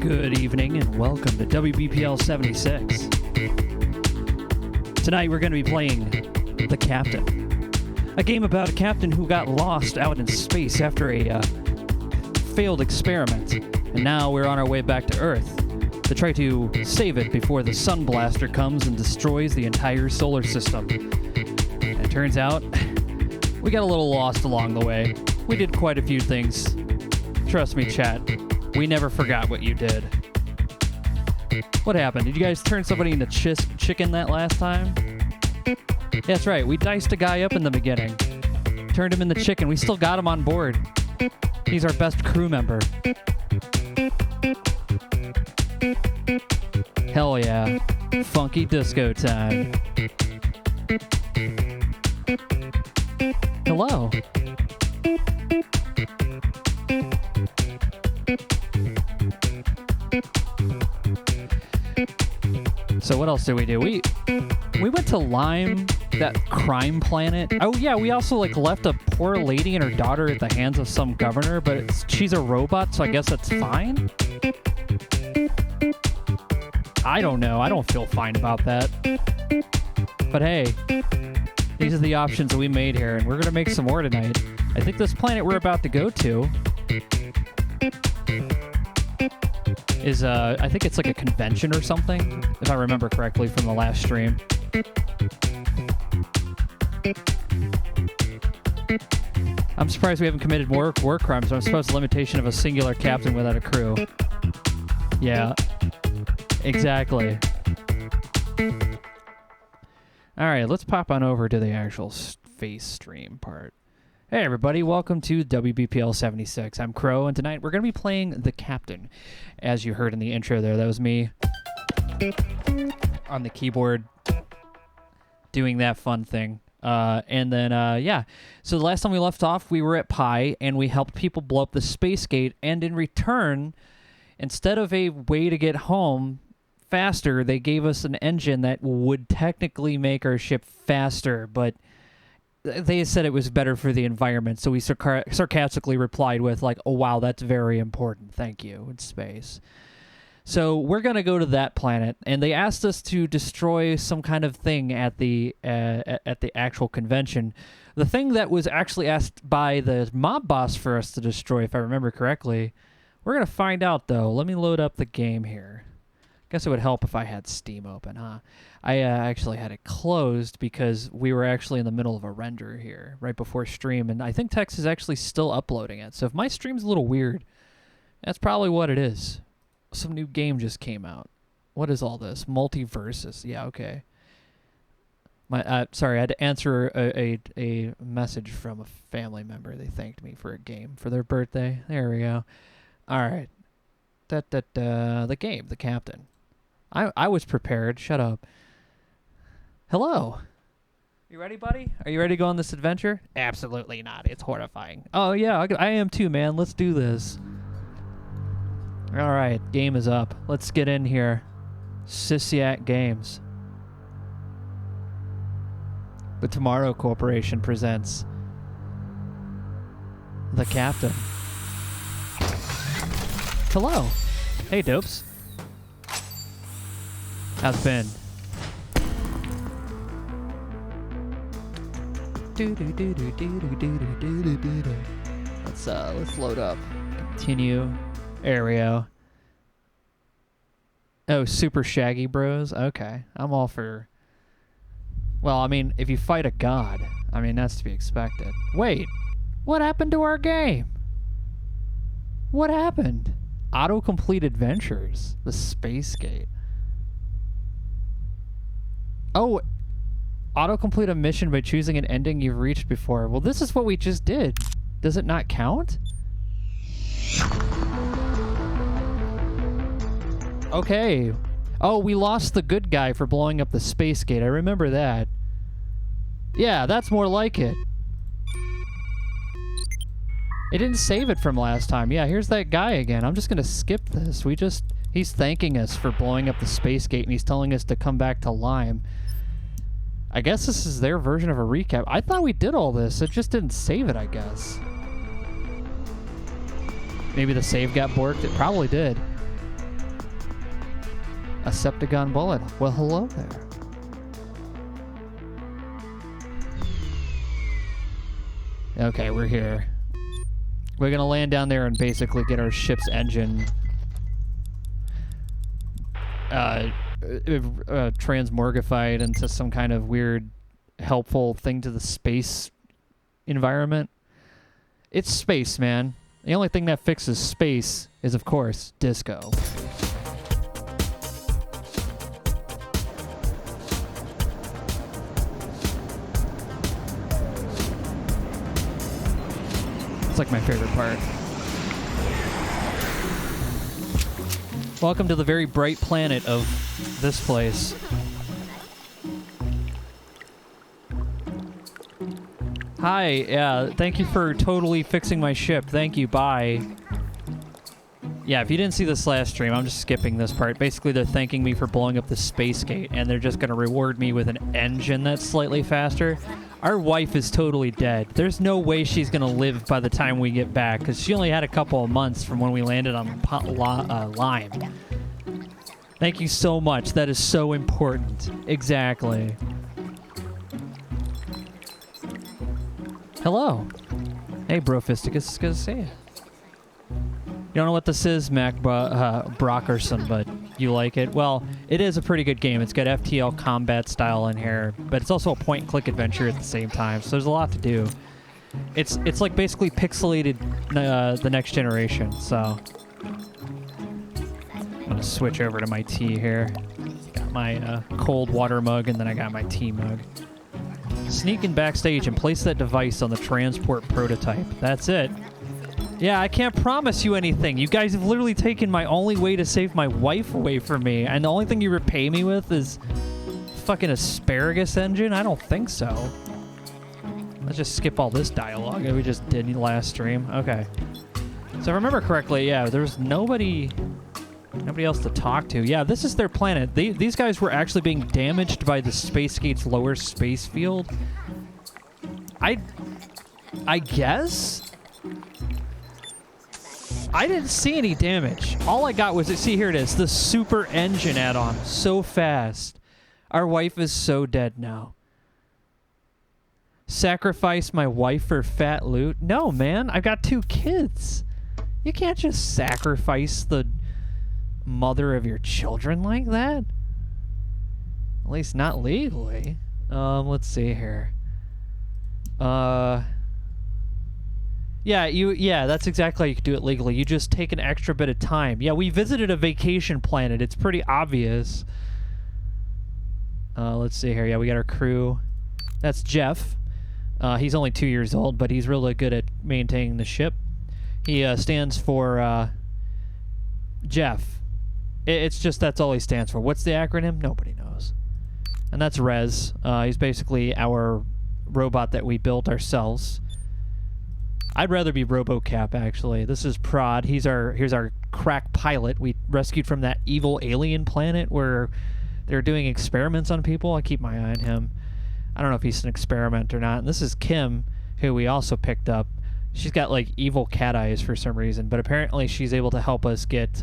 Good evening and welcome to WBPL 76. Tonight we're going to be playing The Captain, a game about a captain who got lost out in space after a failed experiment, and now we're on our way back to Earth to try to save it before the sun blaster comes and destroys the entire solar system. And it turns out we got a little lost along the way. We did quite a few things. Trust me, chat. We never forgot what you did. What happened? Did you guys turn somebody into chicken that last time? That's right. We diced a guy up in the beginning. Turned him into chicken. We still got him on board. He's our best crew member. Hell yeah. Funky disco time. Hello. So what else did we do? We went to Lyme, that crime planet. Oh yeah, we also left a poor lady and her daughter at the hands of some governor, but she's a robot, so I guess that's fine. I don't know. I don't feel fine about that. But hey, these are the options that we made here, and we're gonna make some more tonight. I think this planet we're about to go to is, I think it's like a convention or something, if I remember correctly from the last stream. I'm surprised we haven't committed more war crimes. I'm supposed to limitation of a singular captain without a crew. Yeah, exactly. All right, let's pop on over to the actual face stream part. Hey everybody, welcome to WBPL 76. I'm Crow, and tonight we're going to be playing The Captain. As you heard in the intro there, that was me on the keyboard doing that fun thing. And then, yeah. So the last time we left off, we were at Pi, and we helped people blow up the space gate, and in return, instead of a way to get home faster, they gave us an engine that would technically make our ship faster, but they said it was better for the environment, so we sarcastically replied with, oh, wow, that's very important. Thank you, in space. So we're going to go to that planet, and they asked us to destroy some kind of thing at the actual convention. The thing that was actually asked by the mob boss for us to destroy, if I remember correctly. We're going to find out, though. Let me load up the game here. Guess it would help if I had Steam open, huh? I actually had it closed because we were actually in the middle of a render here right before stream, and I think Tex is actually still uploading it. So if my stream's a little weird, that's probably what it is. Some new game just came out. What is all this? Multiverses. Yeah, okay. Sorry, I had to answer a message from a family member. They thanked me for a game for their birthday. There we go. All right. The game, The Captain. I was prepared. Shut up. Hello. You ready, buddy? Are you ready to go on this adventure? Absolutely not. It's horrifying. Oh, yeah, I am too, man. Let's do this. All right, game is up. Let's get in here. Sisiat Games. The Tomorrow Corporation presents The Captain. Hello. Hey, dopes. How's it been? Let's load up. Continue. There we go. Oh, Super Shaggy Bros? Okay. I'm all for... Well, I mean, if you fight a god, I mean, that's to be expected. Wait. What happened to our game? What happened? Autocomplete Adventures. The Space Gate. Oh, autocomplete a mission by choosing an ending you've reached before. Well, this is what we just did. Does it not count? Okay. Oh, we lost the good guy for blowing up the space gate. I remember that. Yeah, that's more like it. It didn't save it from last time. Yeah, here's that guy again. I'm just going to skip this. He's thanking us for blowing up the space gate, and he's telling us to come back to Lyme. I guess this is their version of a recap. I thought we did all this. It just didn't save it, I guess. Maybe the save got borked. It probably did. A Septagon bullet. Well, hello there. Okay, we're here. We're gonna land down there and basically get our ship's engine transmorgified into some kind of weird, helpful thing to the space environment. It's space, man. The only thing that fixes space is, of course, disco. It's like my favorite part. Welcome to the very bright planet of this place. Hi, yeah, thank you for totally fixing my ship. Thank you, bye. Yeah, if you didn't see this last stream, I'm just skipping this part. Basically, they're thanking me for blowing up the space gate, and they're just going to reward me with an engine that's slightly faster. Our wife is totally dead. There's no way she's going to live by the time we get back, because she only had a couple of months from when we landed on Lime. Thank you so much. That is so important. Exactly. Hello. Hey, Brofisticus. It's good to see you. You don't know what this is, Mac Brockerson, but you like it? Well, it is a pretty good game. It's got FTL combat style in here, but it's also a point-and-click adventure at the same time, so there's a lot to do. It's like basically pixelated the next generation, so... I'm going to switch over to my tea here. Got my cold water mug, and then I got my tea mug. Sneak in backstage and place that device on the transport prototype. That's it. Yeah, I can't promise you anything. You guys have literally taken my only way to save my wife away from me, and the only thing you repay me with is fucking asparagus engine? I don't think so. Let's just skip all this dialogue that we just did in the last stream. Okay. So if I remember correctly, yeah, there's nobody else to talk to. Yeah, this is their planet. These guys were actually being damaged by the space gate's lower space field. I guess? I didn't see any damage. All I got was, see, here it is, the super engine add-on. So fast. Our wife is so dead now. Sacrifice my wife for fat loot? No, man. I've got 2 kids. You can't just sacrifice the mother of your children like that. At least not legally. Let's see here. Yeah, that's exactly how you could do it legally. You just take an extra bit of time. Yeah, we visited a vacation planet. It's pretty obvious. Let's see here. Yeah, we got our crew. That's Jeff. He's only 2 years old, but he's really good at maintaining the ship. He stands for Jeff. It's just that's all he stands for. What's the acronym? Nobody knows. And that's Rez. He's basically our robot that we built ourselves. I'd rather be RoboCap, actually. This is Prod. Here's our crack pilot. We rescued from that evil alien planet where they're doing experiments on people. I keep my eye on him. I don't know if he's an experiment or not. And this is Kim, who we also picked up. She's got, like, evil cat eyes for some reason, but apparently she's able to help us get...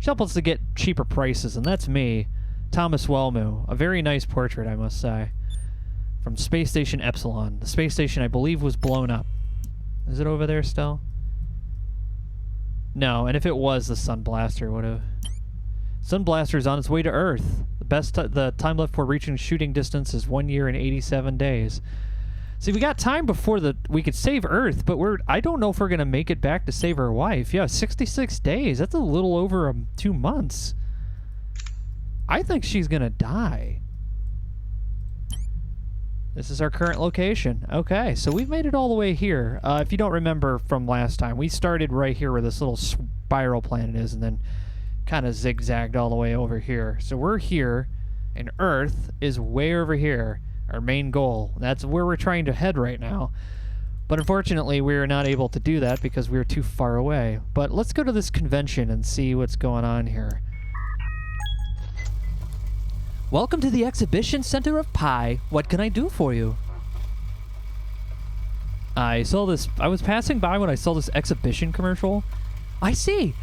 She helped us to get cheaper prices, and that's me, Thomas Wellmu. A very nice portrait, I must say. From Space Station Epsilon. The space station, I believe, was blown up. Is it over there still? No, and if it was, the Sun Blaster would have... Sun Blaster is on its way to Earth. The time left for reaching shooting distance is 1 year and 87 days. See, we got time before we could save Earth, but I don't know if we're going to make it back to save our wife. Yeah, 66 days. That's a little over 2 months. I think she's going to die. This is our current location. Okay, so we've made it all the way here. If you don't remember from last time, we started right here where this little spiral planet is and then kind of zigzagged all the way over here. So we're here, and Earth is way over here. Our main goal. That's where we're trying to head right now. But unfortunately, we are not able to do that because we're too far away. But let's go to this convention and see what's going on here. Welcome to the Exhibition Center of Pi. What can I do for you? I saw this. I was passing by when I saw this exhibition commercial. I see.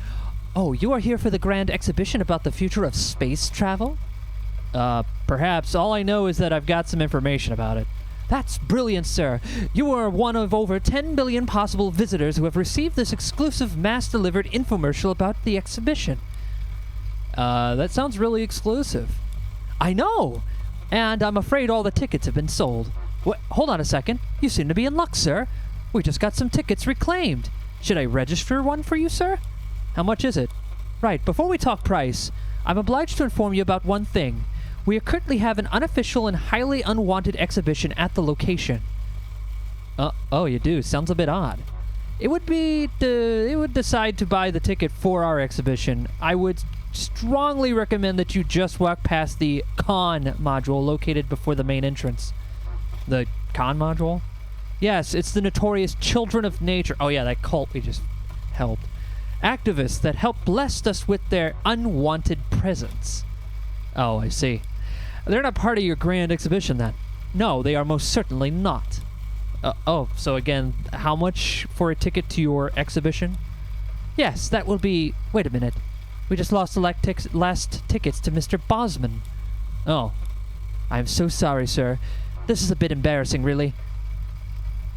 Oh, you are here for the grand exhibition about the future of space travel? Perhaps. All I know is that I've got some information about it. That's brilliant, sir. You are one of over 10 billion possible visitors who have received this exclusive mass-delivered infomercial about the exhibition. That sounds really exclusive. I know! And I'm afraid all the tickets have been sold. Hold on a second. You seem to be in luck, sir. We just got some tickets reclaimed. Should I register one for you, sir? How much is it? Right, before we talk price, I'm obliged to inform you about one thing. We currently have an unofficial and highly unwanted exhibition at the location. Oh, you do? Sounds a bit odd. It would decide to buy the ticket for our exhibition. I would strongly recommend that you just walk past the con module located before the main entrance. The con module? Yes, it's the notorious Children of Nature. Oh yeah, that cult we just helped. Activists that helped blessed us with their unwanted presence. Oh, I see. They're not part of your grand exhibition, then? No, they are most certainly not. So again, how much for a ticket to your exhibition? Yes, that will be... Wait a minute. We just lost the last tickets to Mr. Bosman. Oh. I'm so sorry, sir. This is a bit embarrassing, really.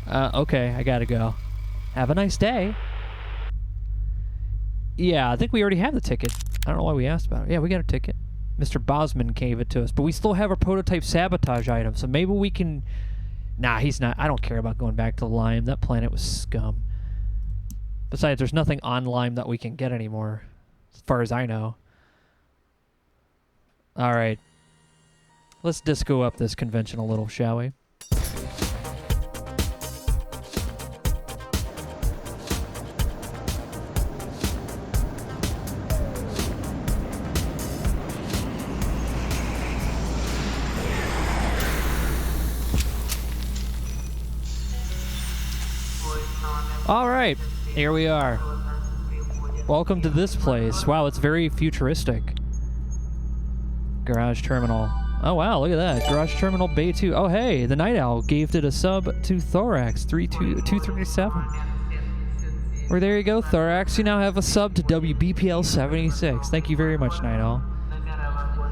Okay, I gotta go. Have a nice day. Yeah, I think we already have the ticket. I don't know why we asked about it. Yeah, we got a ticket. Mr. Bosman gave it to us, but we still have a prototype sabotage item, so maybe we can... Nah, he's not... I don't care about going back to Lime. That planet was scum. Besides, there's nothing on Lime that we can get anymore, as far as I know. Alright. Let's disco up this convention a little, shall we? Alright, here we are. Welcome to this place. Wow, it's very futuristic. Garage Terminal. Oh wow, look at that. Garage Terminal Bay 2. Oh hey, the Night Owl gave it a sub to Thorax 237. Well, there you go, Thorax. You now have a sub to WBPL 76. Thank you very much, Night Owl.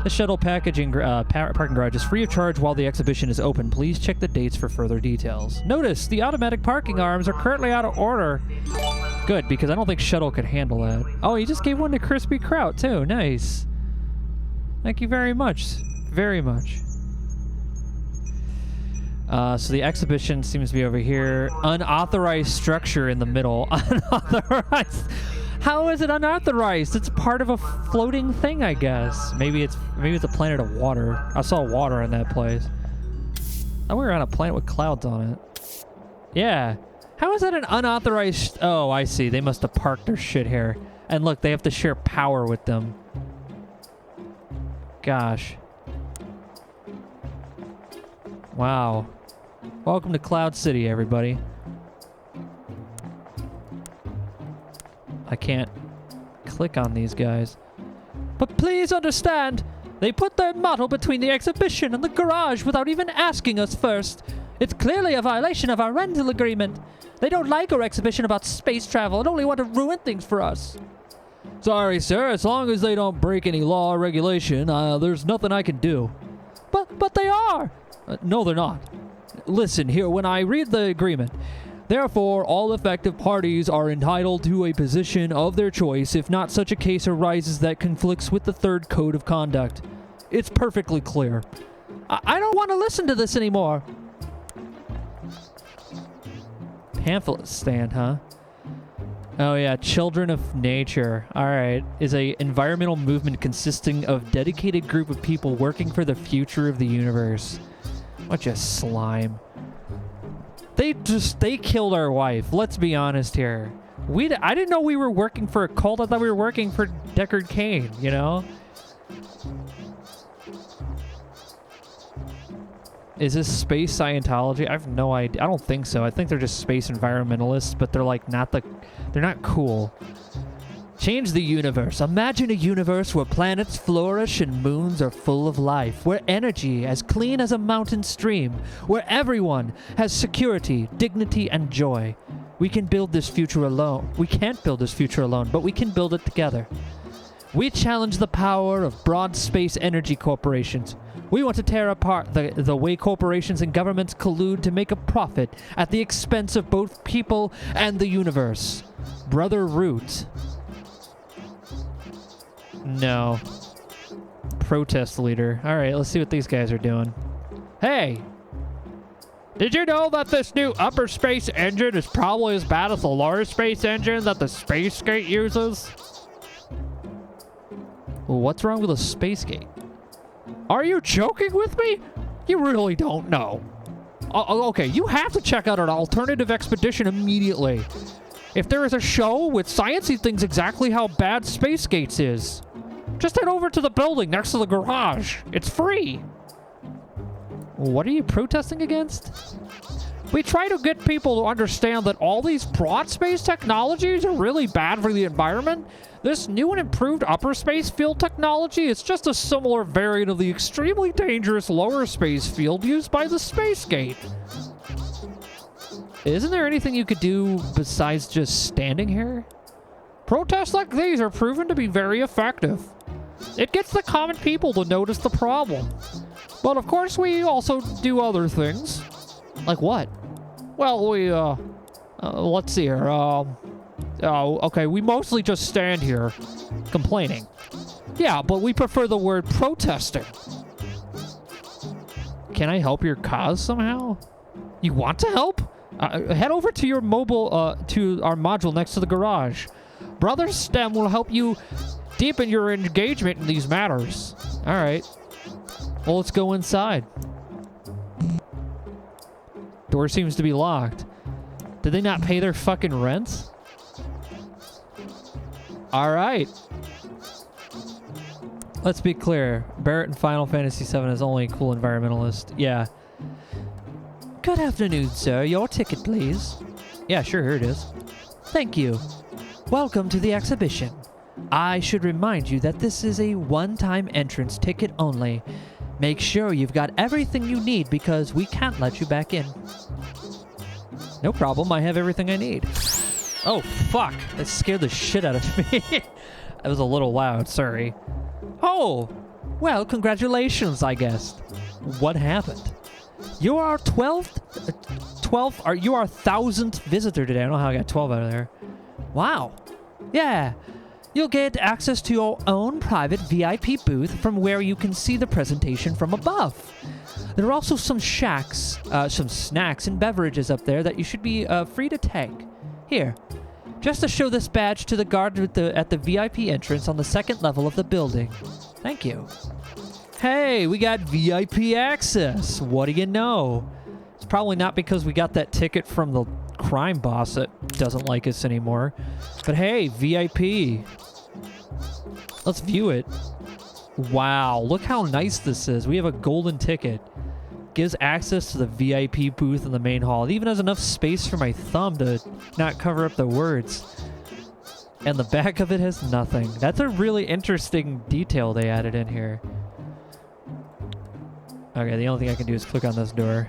The shuttle parking garage is free of charge while the exhibition is open. Please check the dates for further details. Notice, the automatic parking arms are currently out of order. Good, because I don't think shuttle could handle that. Oh, he just gave one to Crispy Kraut, too. Nice. Thank you very much. Very much. So the exhibition seems to be over here. Unauthorized structure in the middle. Unauthorized... How is it unauthorized? It's part of a floating thing, I guess. Maybe it's a planet of water. I saw water in that place. I thought we were on a planet with clouds on it. Yeah. How is that an unauthorized... Oh, I see. They must have parked their shit here. And look, they have to share power with them. Gosh. Wow. Welcome to Cloud City, everybody. I can't click on these guys. But please understand, they put their model between the exhibition and the garage without even asking us first. It's clearly a violation of our rental agreement. They don't like our exhibition about space travel and only want to ruin things for us. Sorry, sir. As long as they don't break any law or regulation, there's nothing I can do. But they are. No, they're not. Listen here, when I read the agreement... Therefore, all affected parties are entitled to a position of their choice if not such a case arises that conflicts with the third code of conduct. It's perfectly clear. I don't want to listen to this anymore. Pamphlet stand, huh? Oh yeah, Children of Nature. Alright. Is a environmental movement consisting of dedicated group of people working for the future of the universe. What a slime. They killed our wife. Let's be honest here. I didn't know we were working for a cult. I thought we were working for Deckard Cain, you know? Is this space Scientology? I have no idea. I don't think so. I think they're just space environmentalists, but they're like they're not cool. Change the universe. Imagine a universe where planets flourish and moons are full of life, where energy as clean as a mountain stream, where everyone has security, dignity, and joy. We can build this future alone. We can't build this future alone, but we can build it together. We challenge the power of broad space energy corporations. We want to tear apart the way corporations and governments collude to make a profit at the expense of both people and the universe. Brother Root. No. Protest leader. Alright, let's see what these guys are doing. Hey! Did you know that this new upper space engine is probably as bad as the lower space engine that the space gate uses? Well, what's wrong with a space gate? Are you joking with me? You really don't know. Okay, you have to check out an alternative expedition immediately. If there is a show with sciencey things exactly how bad Space Gates is, just head over to the building next to the garage. It's free. What are you protesting against? We try to get people to understand that all these broad space technologies are really bad for the environment. This new and improved upper space field technology is just a similar variant of the extremely dangerous lower space field used by the Space Gate. Isn't there anything you could do besides just standing here? Protests like these are proven to be very effective. It gets the common people to notice the problem. But of course we also do other things. Like what? Well, we, let's see here, okay, we mostly just stand here complaining. Yeah, but we prefer the word protesting. Can I help your cause somehow? You want to help? Head over to your mobile, to our module next to the garage. Brother STEM will help you deepen your engagement in these matters. All right. Well, let's go inside. Door seems to be locked. Did they not pay their fucking rent? All right. Let's be clear. Barrett in Final Fantasy VII is only a cool environmentalist. Yeah. Good afternoon, sir. Your ticket, please. Yeah, sure. Here it is. Thank you. Welcome to the exhibition. I should remind you that this is a one-time entrance ticket only. Make sure you've got everything you need because we can't let you back in. No problem. I have everything I need. Oh, fuck. That scared the shit out of me. That was a little loud. Sorry. Oh, well, congratulations, I guess. What happened? You are 1,000th visitor today. I don't know how I got 12 out of there. Wow. Yeah. You'll get access to your own private VIP booth from where you can see the presentation from above. There are also some some snacks and beverages up there that you should be free to take. Here, just to show this badge to the guard at the VIP entrance on the second level of the building. Thank you. Hey, we got VIP access. What do you know? It's probably not because we got that ticket from the crime boss that doesn't like us anymore. But hey, VIP. Let's view it. Wow, look how nice this is. We have a golden ticket. Gives access to the VIP booth in the main hall. It even has enough space for my thumb to not cover up the words. And the back of it has nothing. That's a really interesting detail they added in here. Okay, the only thing I can do is click on this door.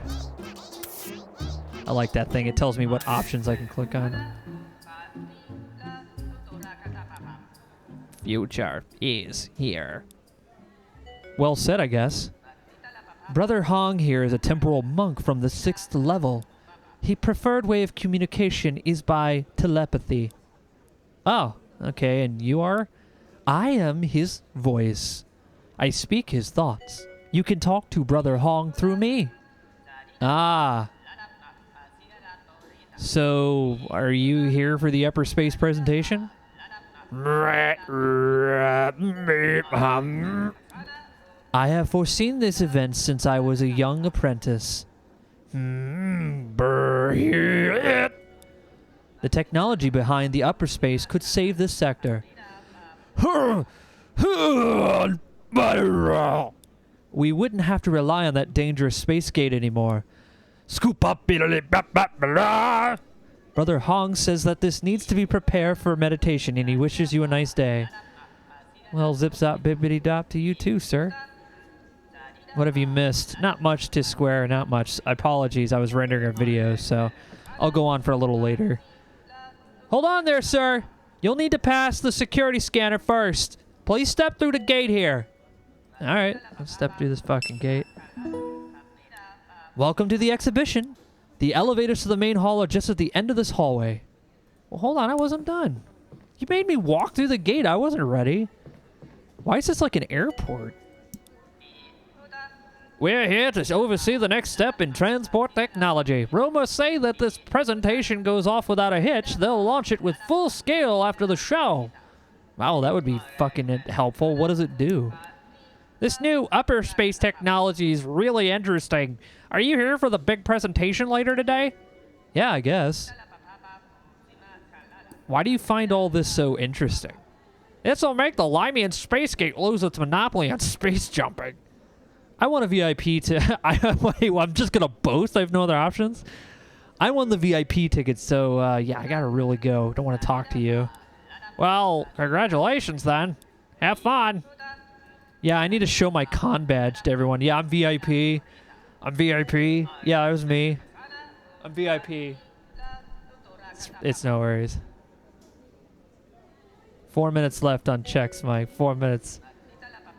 I like that thing. It tells me what options I can click on. Future is here. Well said, I guess. Brother Hong here is a temporal monk from the 6th level. His preferred way of communication is by telepathy. Oh, okay, and you are? I am his voice. I speak his thoughts. You can talk to Brother Hong through me. Ah. So, are you here for the upper space presentation? I have foreseen this event since I was a young apprentice. The technology behind the upper space could save this sector. We wouldn't have to rely on that dangerous space gate anymore. Scoop up. Brother Hong says that this needs to be prepared for meditation, and he wishes you a nice day. Well, zip-zop, bibbidi-dop to you too, sir. What have you missed? Not much to Square, not much. Apologies, I was rendering a video, so I'll go on for a little later. Hold on there, sir. You'll need to pass the security scanner first. Please step through the gate here. All right, let's step through this fucking gate. Welcome to the exhibition. The elevators to the main hall are just at the end of this hallway. Well, hold on, I wasn't done. You made me walk through the gate. I wasn't ready. Why is this like an airport? We're here to oversee the next step in transport technology. Rumors say that this presentation goes off without a hitch. They'll launch it with full scale after the show. Wow, that would be fucking helpful. What does it do? This new upper space technology is really interesting. Are you here for the big presentation later today? Yeah, I guess. Why do you find all this so interesting? This'll make the Limian Spacegate lose its monopoly on space jumping. I want a VIP to... Wait, well, I'm just going to boast? I have no other options? I won the VIP ticket, so yeah, I got to really go. Don't want to talk to you. Well, congratulations then. Have fun. Yeah, I need to show my con badge to everyone. Yeah, I'm VIP. I'm VIP. Yeah, it was me. I'm VIP. It's no worries. 4 minutes left on checks, Mike. 4 minutes.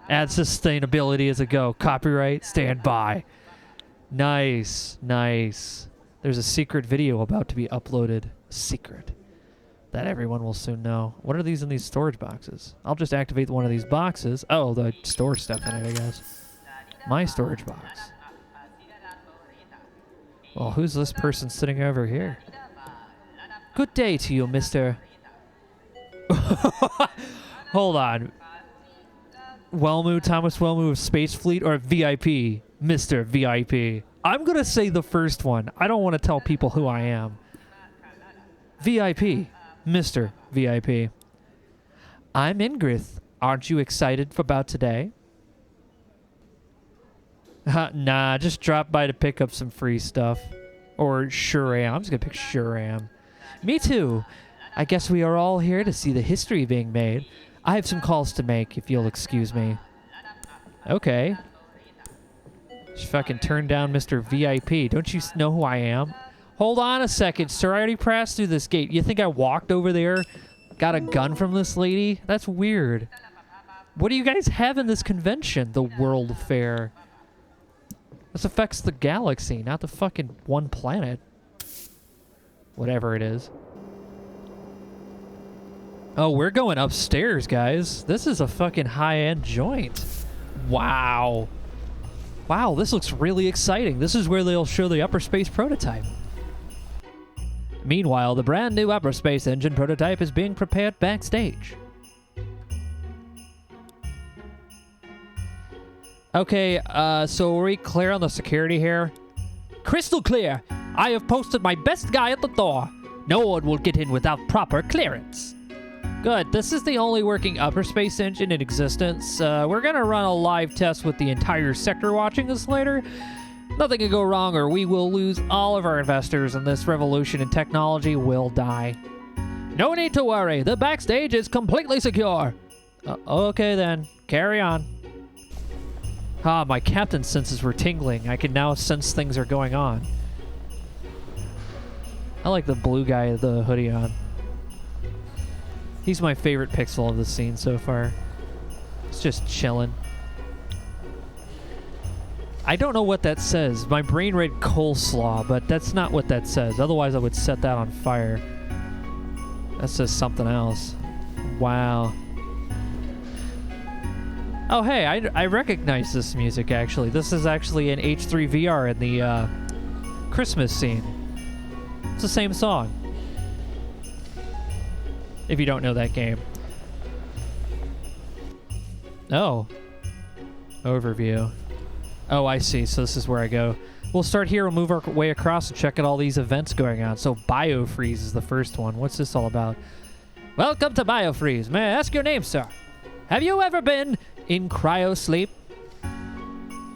Add sustainability as a go. Copyright, stand by. Nice, nice. There's a secret video about to be uploaded. Secret. That everyone will soon know. What are these in these storage boxes? I'll just activate one of these boxes. Oh, the store stuff in it, I guess. My storage box. Well, who's this person sitting over here? Good day to you, Mr. Hold on. Thomas Wellmu of Space Fleet, or VIP, Mr. VIP? I'm going to say the first one. I don't want to tell people who I am. VIP, Mr. VIP. I'm Ingrid. Aren't you excited about today? Nah, just drop by to pick up some free stuff. Or sure am. I'm just going to pick sure am. Me too. I guess we are all here to see the history being made. I have some calls to make, if you'll excuse me. Okay. Just fucking turn down Mr. VIP. Don't you know who I am? Hold on a second, sir. I already passed through this gate. You think I walked over there, got a gun from this lady? That's weird. What do you guys have in this convention? The World Fair. This affects the galaxy, not the fucking one planet. Whatever it is. Oh, we're going upstairs, guys. This is a fucking high-end joint. Wow. Wow, this looks really exciting. This is where they'll show the upper space prototype. Meanwhile, the brand new upper space engine prototype is being prepared backstage. Okay, so are we clear on the security here? Crystal clear. I have posted my best guy at the door. No one will get in without proper clearance. Good. This is the only working upper space engine in existence. We're going to run a live test with the entire sector watching us later. Nothing can go wrong or we will lose all of our investors and this revolution in technology will die. No need to worry. The backstage is completely secure. Okay then. Carry on. Ah, my captain's senses were tingling. I can now sense things are going on. I like the blue guy with the hoodie on. He's my favorite pixel of the scene so far. It's just chilling. I don't know what that says. My brain read coleslaw, but that's not what that says. Otherwise, I would set that on fire. That says something else. Wow. Oh, hey, I recognize this music, actually. This is actually an H3 VR in the Christmas scene. It's the same song. If you don't know that game. Oh. Overview. Oh, I see. So this is where I go. We'll start here. We'll move our way across and check out all these events going on. So Biofreeze is the first one. What's this all about? Welcome to Biofreeze. May I ask your name, sir? Have you ever been in cryo sleep?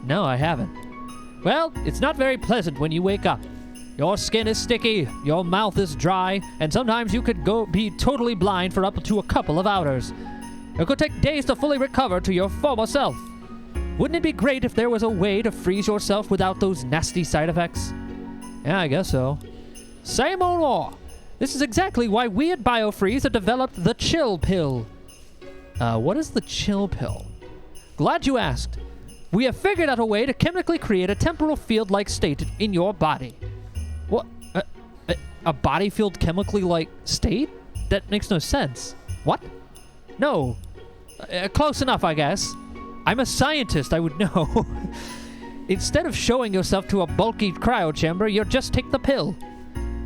No, I haven't. Well, it's not very pleasant when you wake up. Your skin is sticky, your mouth is dry, and sometimes you could be totally blind for up to a couple of hours. It could take days to fully recover to your former self. Wouldn't it be great if there was a way to freeze yourself without those nasty side effects? Yeah, I guess so. Say no more. This is exactly why we at BioFreeze have developed the Chill Pill. What is the Chill Pill? Glad you asked. We have figured out a way to chemically create a temporal field-like state in your body. What? A body field chemically-like state? That makes no sense. What? No. Close enough, I guess. I'm a scientist, I would know. Instead of showing yourself to a bulky cryo chamber, you'll just take the pill.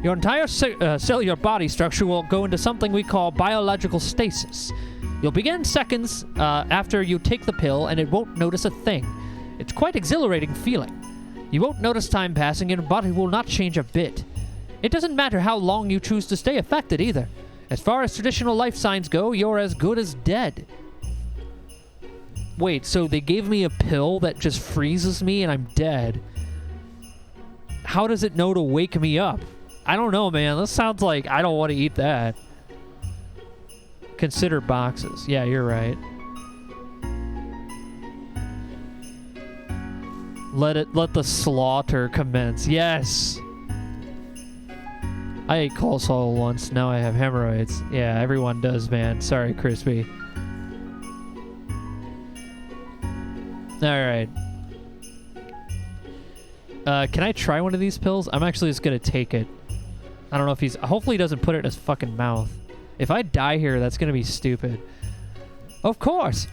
Your entire cellular body structure will go into something we call biological stasis. You'll begin seconds after you take the pill, and it won't notice a thing. It's quite exhilarating feeling. You won't notice time passing, and your body will not change a bit. It doesn't matter how long you choose to stay affected either. As far as traditional life signs go, you're as good as dead. Wait, so they gave me a pill that just freezes me and I'm dead. How does it know to wake me up? I don't know, man. This sounds like I don't want to eat that. Consider boxes. Yeah, you're right. Let the slaughter commence. Yes. I ate coleslaw once. Now I have hemorrhoids. Yeah, everyone does, man. Sorry, Crispy. Alright. Can I try one of these pills? I'm actually just gonna take it. I don't know if he's... Hopefully he doesn't put it in his fucking mouth. If I die here, that's gonna be stupid. Of course!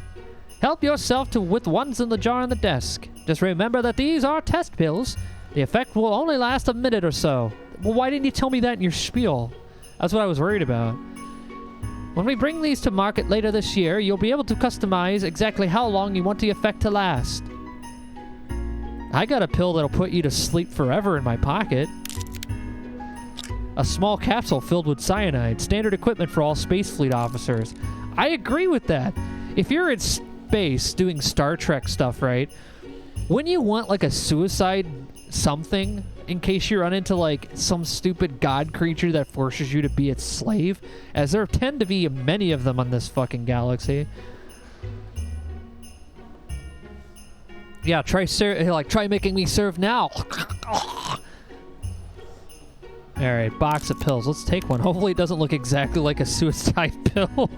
Help yourself with ones in the jar on the desk. Just remember that these are test pills. The effect will only last a minute or so. Well, why didn't you tell me that in your spiel? That's what I was worried about. When we bring these to market later this year, you'll be able to customize exactly how long you want the effect to last. I got a pill that'll put you to sleep forever in my pocket. A small capsule filled with cyanide, standard equipment for all space fleet officers. I agree with that. If you're in space doing Star Trek stuff, right? Wouldn't you want like a suicide something in case you run into like some stupid god creature that forces you to be its slave? As there tend to be many of them on this fucking galaxy. Yeah, try making me serve now. Alright, box of pills. Let's take one. Hopefully it doesn't look exactly like a suicide pill.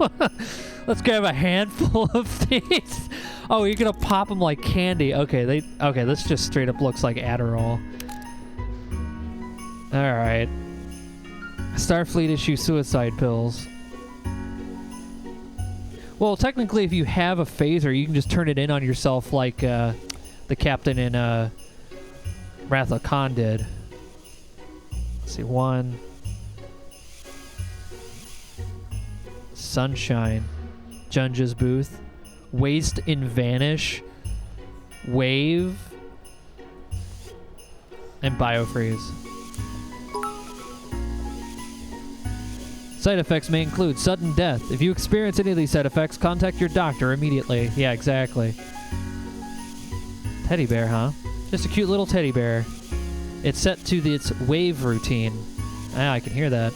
Let's grab a handful of these. Oh, you're gonna pop them like candy. Okay, this just straight up looks like Adderall. Alright. Starfleet issue suicide pills. Well, technically if you have a phaser, you can just turn it in on yourself like the captain in Wrath of Khan did. Let's see, one. Sunshine. Junja's booth. Waste in Vanish. Wave. And Biofreeze. Side effects may include sudden death. If you experience any of these side effects, contact your doctor immediately. Yeah, exactly. Teddy bear, huh? Just a cute little teddy bear. It's set to its wave routine. Ah, I can hear that.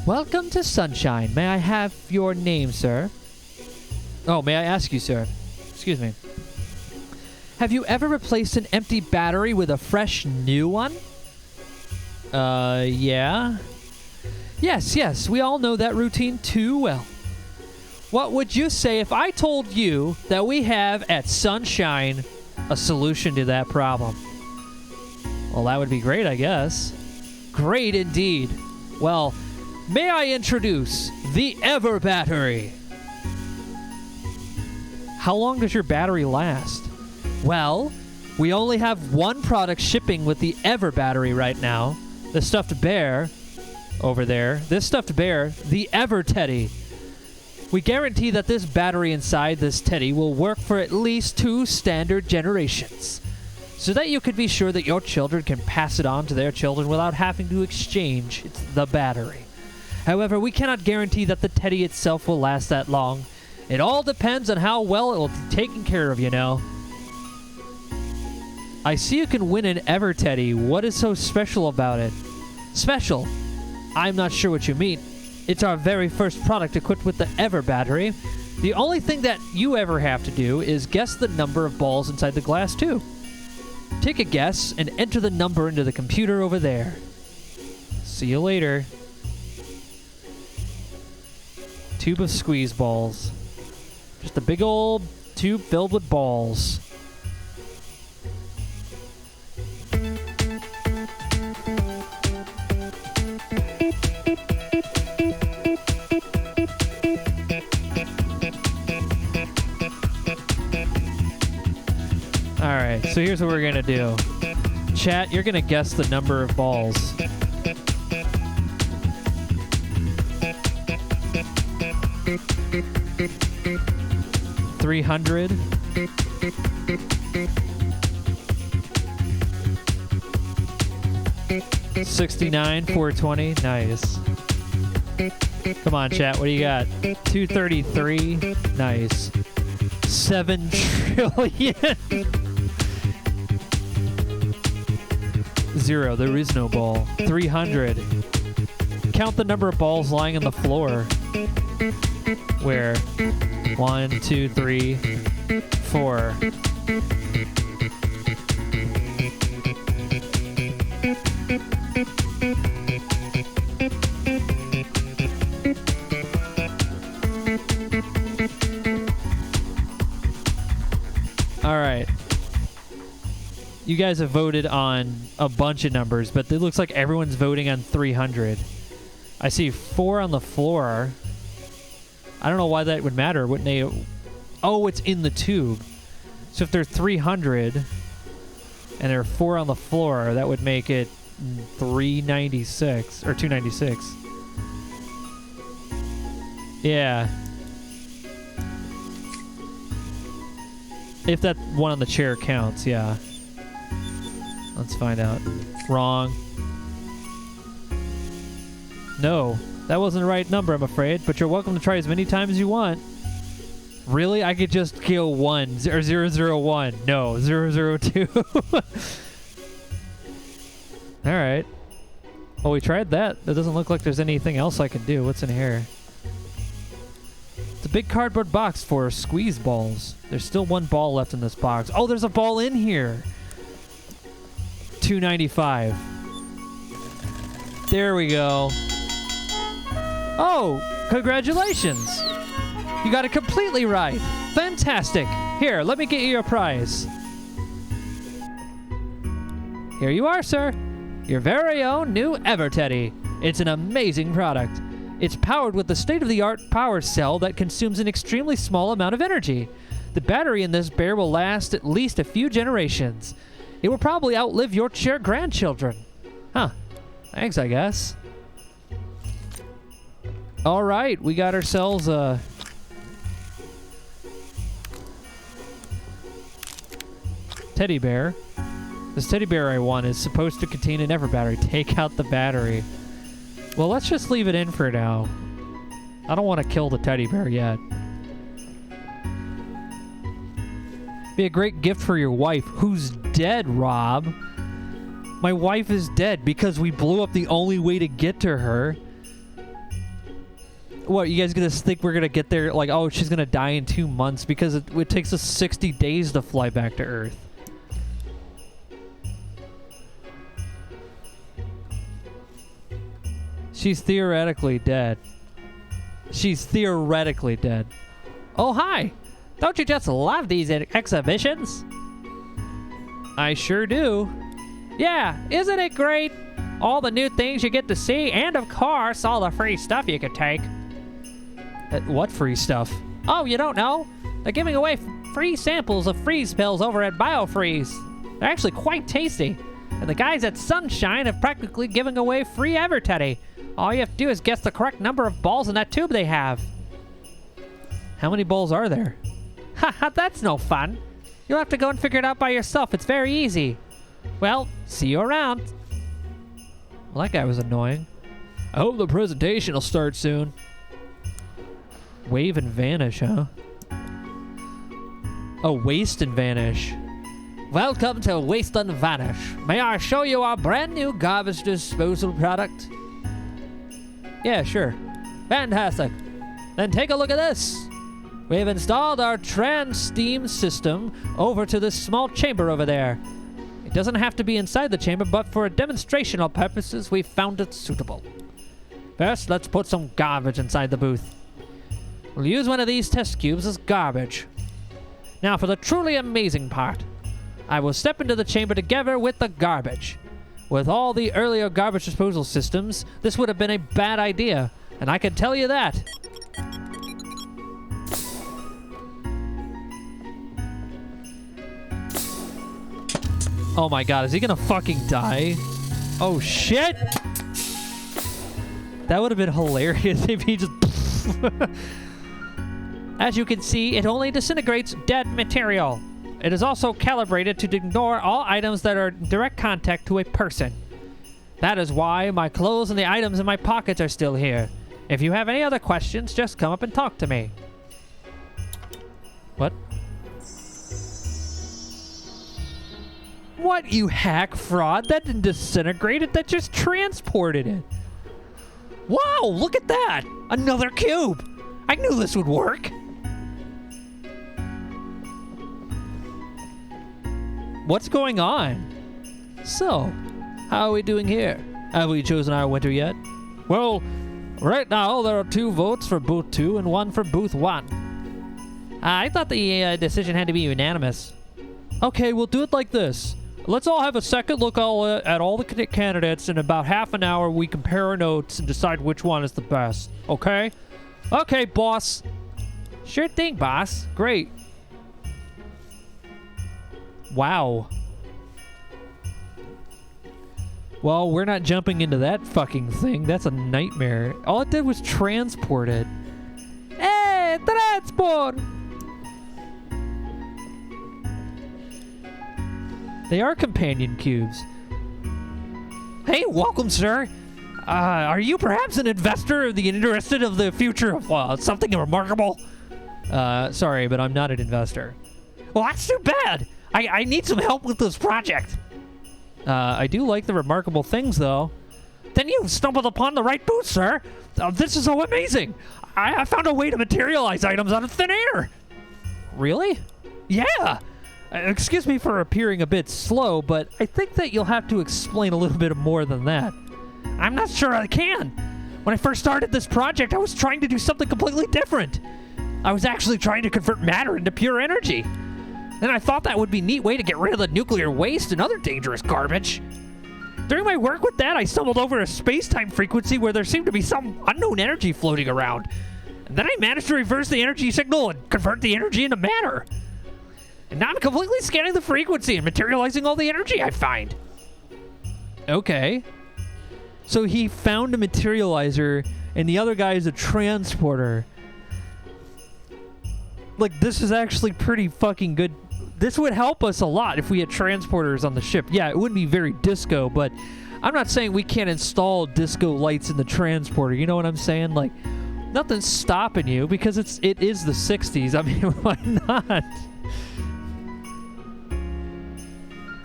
Welcome to Sunshine. May I have your name, sir? Oh, may I ask you, sir? Excuse me. Have you ever replaced an empty battery with a fresh new one? Yeah. Yes, we all know that routine too well. What would you say if I told you that we have at Sunshine a solution to that problem? Well, that would be great, I guess. Great indeed. Well, may I introduce the Ever Battery? How long does your battery last? Well, we only have one product shipping with the Ever Battery right now. The stuffed bear over there. This stuffed bear, the Ever Teddy. We guarantee that this battery inside this teddy will work for at least 2 standard generations, so that you can be sure that your children can pass it on to their children without having to exchange the battery. However, we cannot guarantee that the teddy itself will last that long. It all depends on how well it will be taken care of, you know. I see you can win an Ever Teddy. What is so special about it? Special? I'm not sure what you mean. It's our very first product equipped with the Ever Battery. The only thing that you ever have to do is guess the number of balls inside the glass tube. Take a guess and enter the number into the computer over there. Let's See you later. Tube of squeeze balls. Just a big old tube filled with balls. Alright, so here's what we're gonna do. Chat, you're gonna guess the number of balls. $300. $69, $420. Nice. Come on, chat. What do you got? $233. Nice. $7 trillion. 0. There is no ball. 300. Count the number of balls lying on the floor. Where? 1, 2, 3, 4. All right. You guys have voted on a bunch of numbers, but it looks like everyone's voting on 300. I see 4 on the floor. I don't know why that would matter. Wouldn't they? Oh, it's in the tube. So if there's 300 and there are 4 on the floor, that would make it 396 or 296. Yeah. If that one on the chair counts, yeah. Let's find out. Wrong. No, that wasn't the right number, I'm afraid, but you're welcome to try as many times as you want. Really? I could just kill 1 or 001. No, 002. Alright. Well, we tried that. It doesn't look like there's anything else I can do. What's in here? It's a big cardboard box for squeeze balls. There's still 1 ball left in this box. Oh, there's a ball in here. $295. There we go. Oh, congratulations. You got it completely right. Fantastic. Here, let me get you your prize. Here you are, sir. Your very own new EverTeddy. It's an amazing product. It's powered with the state-of-the-art power cell that consumes an extremely small amount of energy. The battery in this bear will last at least a few generations. It will probably outlive your grandchildren. Huh. Thanks, I guess. All right, we got ourselves a... teddy bear. This teddy bear I want is supposed to contain an Ever battery. Take out the battery. Well, let's just leave it in for now. I don't want to kill the teddy bear yet. Be a great gift for your wife, who's dead, Rob. My wife is dead because we blew up the only way to get to her. What, you guys gonna think we're gonna get there like, oh, she's gonna die in 2 months because it takes us 60 days to fly back to Earth. She's theoretically dead. She's theoretically dead. Oh, hi! Don't you just love these exhibitions? I sure do. Yeah, isn't it great? All the new things you get to see, and of course, all the free stuff you could take. What free stuff? Oh, you don't know? They're giving away free samples of freeze pills over at BioFreeze. They're actually quite tasty. And the guys at Sunshine have practically given away free EverTeddy. All you have to do is guess the correct number of balls in that tube they have. How many balls are there? Haha, that's no fun. You'll have to go and figure it out by yourself. It's very easy. Well, see you around. Well, that guy was annoying. I hope the presentation will start soon. Wave and vanish, huh? Oh, waste and vanish. Welcome to Waste and Vanish. May I show you our brand new garbage disposal product? Yeah, sure. Fantastic. Then take a look at this. We've installed our trans steam system over to this small chamber over there. It doesn't have to be inside the chamber, but for demonstrational purposes, we found it suitable. First, let's put some garbage inside the booth. We'll use one of these test cubes as garbage. Now for the truly amazing part. I will step into the chamber together with the garbage. With all the earlier garbage disposal systems, this would have been a bad idea, and I can tell you that. Oh my god, is he gonna fucking die? Oh shit! That would have been hilarious if he just... As you can see, it only disintegrates dead material. It is also calibrated to ignore all items that are in direct contact to a person. That is why my clothes and the items in my pockets are still here. If you have any other questions, just come up and talk to me. What? What, you hack fraud? That didn't disintegrate it, that just transported it. Wow, look at that! Another cube! I knew this would work! What's going on? So, how are we doing here? Have we chosen our winner yet? Well, right now there are 2 votes for booth 2 and 1 for booth 1. I thought the decision had to be unanimous. Okay, we'll do it like this. Let's all have a second look at all the candidates. In about half an hour, we compare our notes and decide which one is the best. Okay? Okay, boss. Sure thing, boss. Great. Wow. Well, we're not jumping into that fucking thing. That's a nightmare. All it did was transport it. Hey, transport! They are companion cubes. Hey, welcome, sir. Are you perhaps an investor interested of the future of something remarkable? Sorry, but I'm not an investor. Well, that's too bad. I need some help with this project. I do like the remarkable things, though. Then you've stumbled upon the right booth, sir. This is so amazing. I found a way to materialize items out of thin air. Really? Yeah. Excuse me for appearing a bit slow, but I think that you'll have to explain a little bit more than that. I'm not sure I can. When I first started this project, I was trying to do something completely different. I was actually trying to convert matter into pure energy. And I thought that would be a neat way to get rid of the nuclear waste and other dangerous garbage. During my work with that, I stumbled over a space-time frequency where there seemed to be some unknown energy floating around. And then I managed to reverse the energy signal and convert the energy into matter. And now I'm completely scanning the frequency and materializing all the energy I find. Okay. So he found a materializer, and the other guy is a transporter. Like, this is actually pretty fucking good. This would help us a lot if we had transporters on the ship. Yeah, it wouldn't be very disco, but I'm not saying we can't install disco lights in the transporter. You know what I'm saying? Like, nothing's stopping you because it is the 60s. I mean, why not?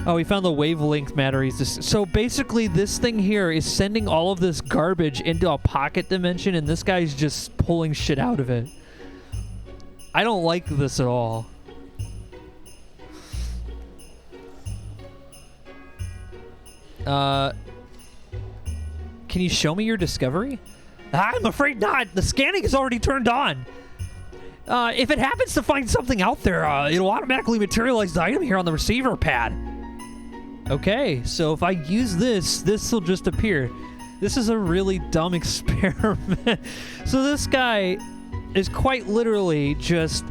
Oh, we found the wavelength batteries. So basically, this thing here is sending all of this garbage into a pocket dimension, and this guy's just pulling shit out of it. I don't like this at all. Can you show me your discovery? I'm afraid not. The scanning is already turned on. If it happens to find something out there, it'll automatically materialize the item here on the receiver pad. Okay, so if I use this will just appear. This is a really dumb experiment. So this guy is quite literally just...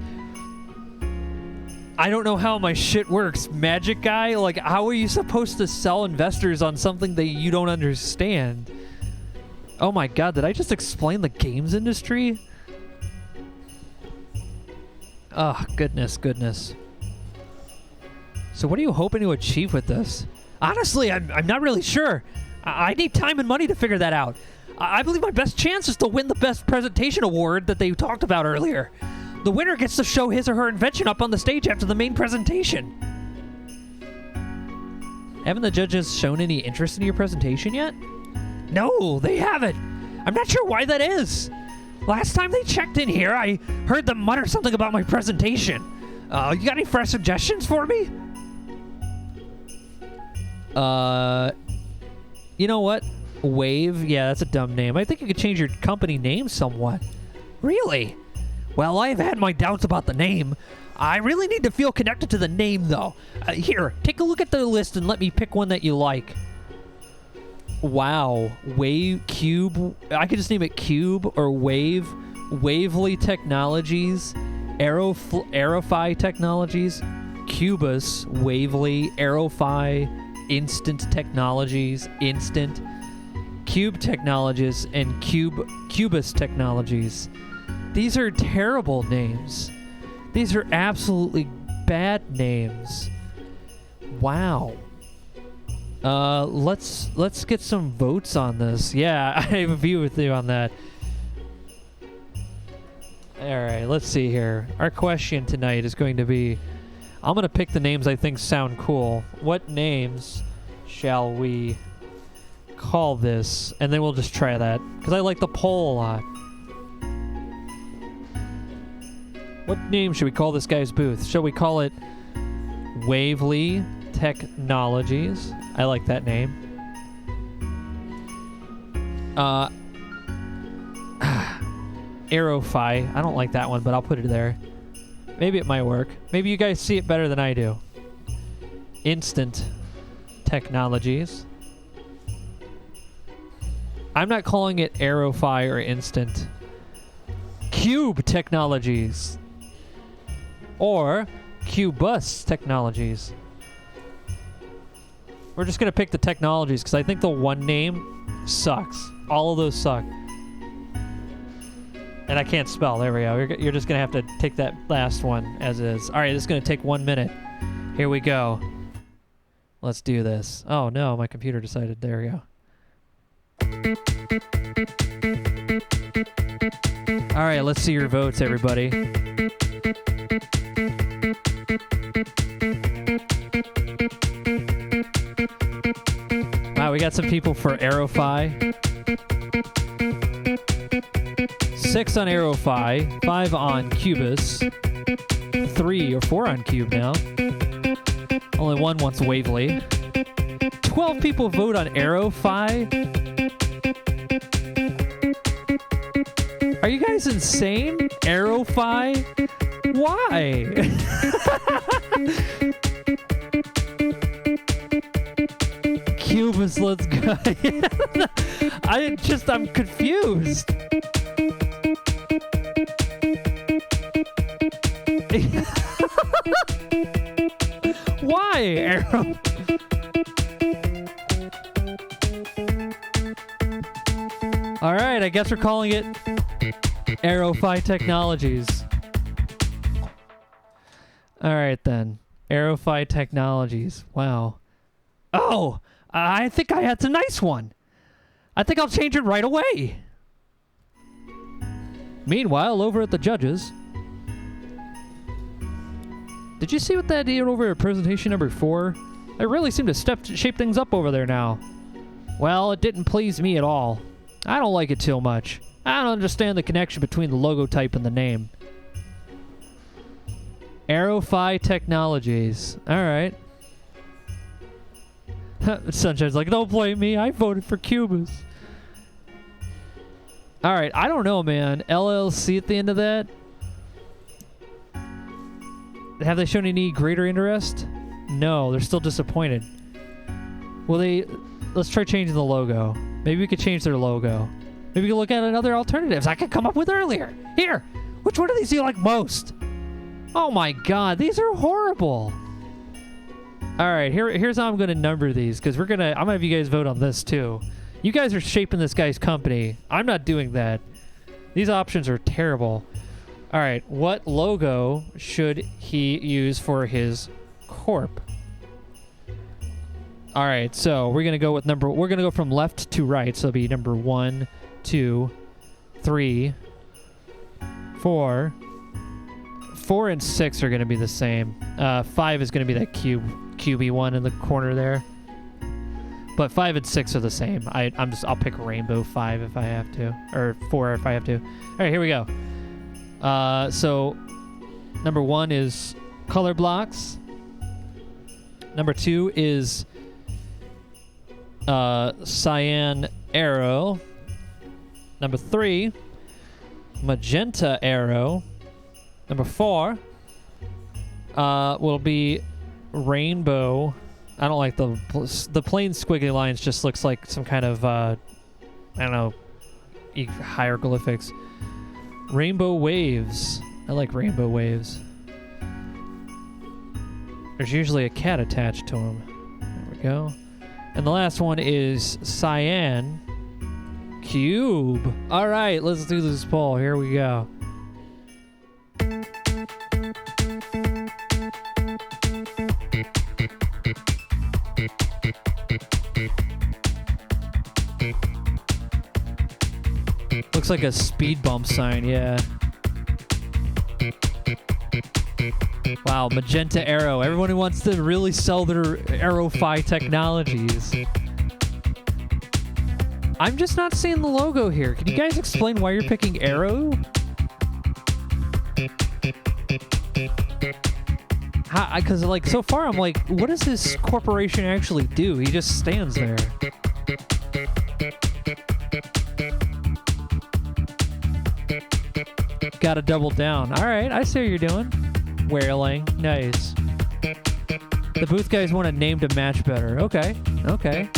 I don't know how my shit works. Magic guy? Like, how are you supposed to sell investors on something that you don't understand? Oh my god, did I just explain the games industry? Oh, goodness. So what are you hoping to achieve with this? Honestly, I'm not really sure. I need time and money to figure that out. I believe my best chance is to win the Best Presentation Award that they talked about earlier. The winner gets to show his or her invention up on the stage after the main presentation. Haven't the judges shown any interest in your presentation yet? No, they haven't. I'm not sure why that is. Last time they checked in here, I heard them mutter something about my presentation. You got any fresh suggestions for me? You know what? Wave? Yeah, that's a dumb name. I think you could change your company name somewhat. Really? Well, I've had my doubts about the name. I really need to feel connected to the name, though. Here, take a look at the list and let me pick one that you like. Wow. Wave, Cube. I could just name it Cube or Wave. Wavely Technologies. Aerofy Technologies. Cubus. Wavely. Aerofy. Instant Technologies. Instant. Cube Technologies and Cubus Technologies. These are terrible names. These are absolutely bad names. Wow. Let's get some votes on this. Yeah, I have a view with you on that. All right, let's see here. Our question tonight is going to be, I'm going to pick the names I think sound cool. What names shall we call this? And then we'll just try that, because I like the poll a lot. What name should we call this guy's booth? Shall we call it Wavely Technologies? I like that name. Aerofy. I don't like that one, but I'll put it there. Maybe it might work. Maybe you guys see it better than I do. Instant Technologies. I'm not calling it Aerofy or Instant. Cube Technologies. Or Cubus Technologies. We're just going to pick the technologies because I think the one name sucks. All of those suck. And I can't spell. There we go. You're just going to have to take that last one as is. All right, this is going to take 1 minute. Here we go. Let's do this. Oh, no, my computer decided. There we go. All right, let's see your votes, everybody. Wow, we got some people for Aerofy. 6 on Aerofy, 5 on Cubus, 3 or 4 on Cube now. Only 1 wants Wavely. 12 people vote on Aerofy. Are you guys insane? Aerofy? Why? Cubus, let's go. I'm confused. Why, Arrow? All right, I guess we're calling it Aerofy Technologies. All right, then. Aerofy Technologies. Wow. Oh, I think I had a nice one. I think I'll change it right away. Meanwhile, over at the judges. Did you see what that did over at presentation number 4? They really seem to shape things up over there now. Well, it didn't please me at all. I don't like it too much. I don't understand the connection between the logo type and the name. Aerofy Technologies. All right. Sunshine's like, don't blame me. I voted for Cubus. All right. I don't know, man. LLC at the end of that. Have they shown any greater interest? No, they're still disappointed. Well, let's try changing the logo. Maybe we could change their logo. Maybe we can look at other alternatives I could come up with earlier. Here, which one of these do you like most? Oh my God, these are horrible. All right, here's how I'm going to number these because I'm going to have you guys vote on this too. You guys are shaping this guy's company. I'm not doing that. These options are terrible. All right, what logo should he use for his corp? All right, so we're gonna go with we're gonna go from left to right, so it'll be number 1, 2, 3, 4. 4 and 6 are gonna be the same. 5 is gonna be that cubey one in the corner there. But 5 and 6 are the same. I'll pick rainbow 5 if I have to, or 4 if I have to. All right, here we go. So number 1 is color blocks. Number 2 is cyan arrow. Number 3, magenta arrow. Number 4 will be rainbow. I don't like the plain squiggly lines. Just looks like some kind of I don't know, hieroglyphics. Rainbow waves. I like rainbow waves. There's usually a cat attached to them. There we go. And the last one is cyan cube. All right, let's do this poll. Here we go. Looks like a speed bump sign, yeah. Wow, magenta arrow. Everyone who wants to really sell their Arrow-Fi technologies. I'm just not seeing the logo here. Can you guys explain why you're picking arrow? Because, like, so far I'm like, what does this corporation actually do? He just stands there. Gotta double down. All right, I see what you're doing. Whaling. Nice. The booth guys want a name to match better. Okay. Okay.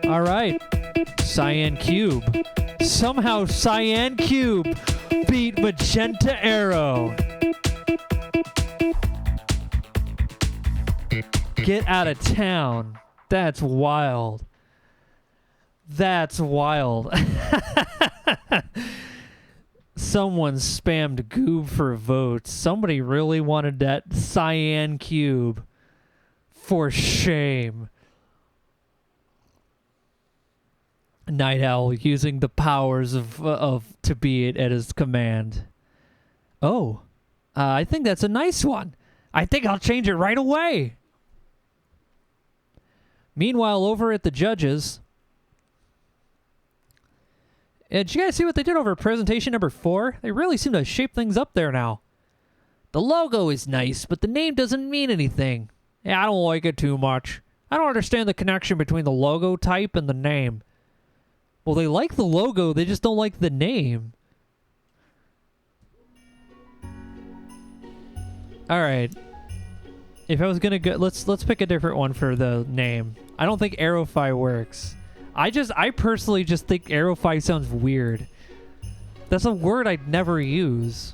All right. Cyan Cube. Somehow Cyan Cube beat Magenta Arrow. Get out of town. That's wild. That's wild. Someone spammed Goob for votes. Somebody really wanted that Cyan Cube. For shame. Night Owl using the powers of to be at his command. Oh, I think that's a nice one. I think I'll change it right away. Meanwhile, over at the judges, did you guys see what they did over at presentation number 4? They really seem to shape things up there now. The logo is nice, but the name doesn't mean anything. Yeah, I don't like it too much. I don't understand the connection between the logo type and the name. Well, they like the logo, they just don't like the name. All right. If I was gonna go, let's pick a different one for the name. I don't think Arrow-Fi works. I personally just think Arrow-Fi sounds weird. That's a word I'd never use.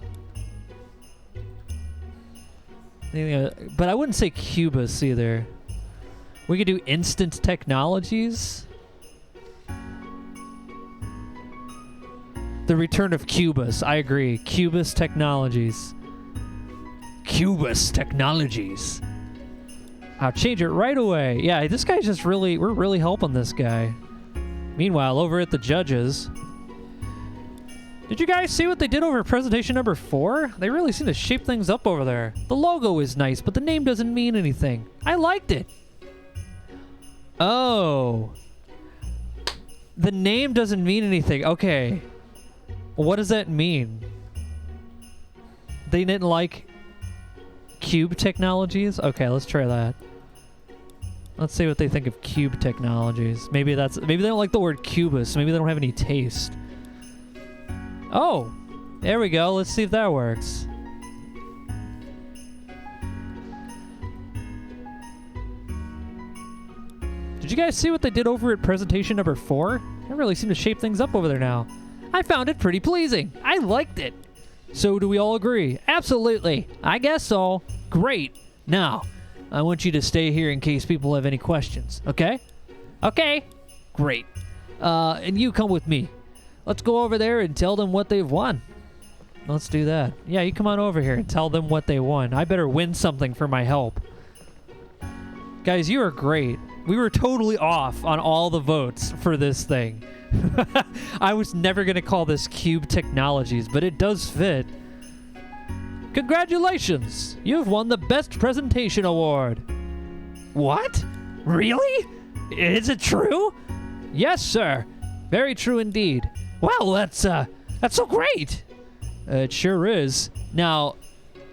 But I wouldn't say Cubus either. We could do Instant Technologies. The Return of Cubus. I agree. Cubus Technologies. Cubus Technologies. I'll change it right away. Yeah, this guy's just really... We're really helping this guy. Meanwhile, over at the judges... Did you guys see what they did over at presentation number 4? They really seem to shape things up over there. The logo is nice, but the name doesn't mean anything. I liked it. Oh. The name doesn't mean anything. Okay. What does that mean? They didn't like Cube Technologies? Okay, let's try that. Let's see what they think of Cube Technologies. Maybe they don't like the word Cubus. Maybe they don't have any taste. Oh, there we go. Let's see if that works. Did you guys see what they did over at presentation number 4? They really seem to shape things up over there now. I found it pretty pleasing. I liked it. So do we all agree? Absolutely. I guess so. Great. Now, I want you to stay here in case people have any questions. Okay? Okay. Great. And you come with me. Let's go over there and tell them what they've won. Let's do that. Yeah, you come on over here and tell them what they won. I better win something for my help. Guys, you are great. We were totally off on all the votes for this thing. I was never going to call this Cube Technologies, but it does fit. Congratulations! You've won the Best Presentation Award. What? Really? Is it true? Yes, sir. Very true indeed. Well, that's so great. It sure is. Now,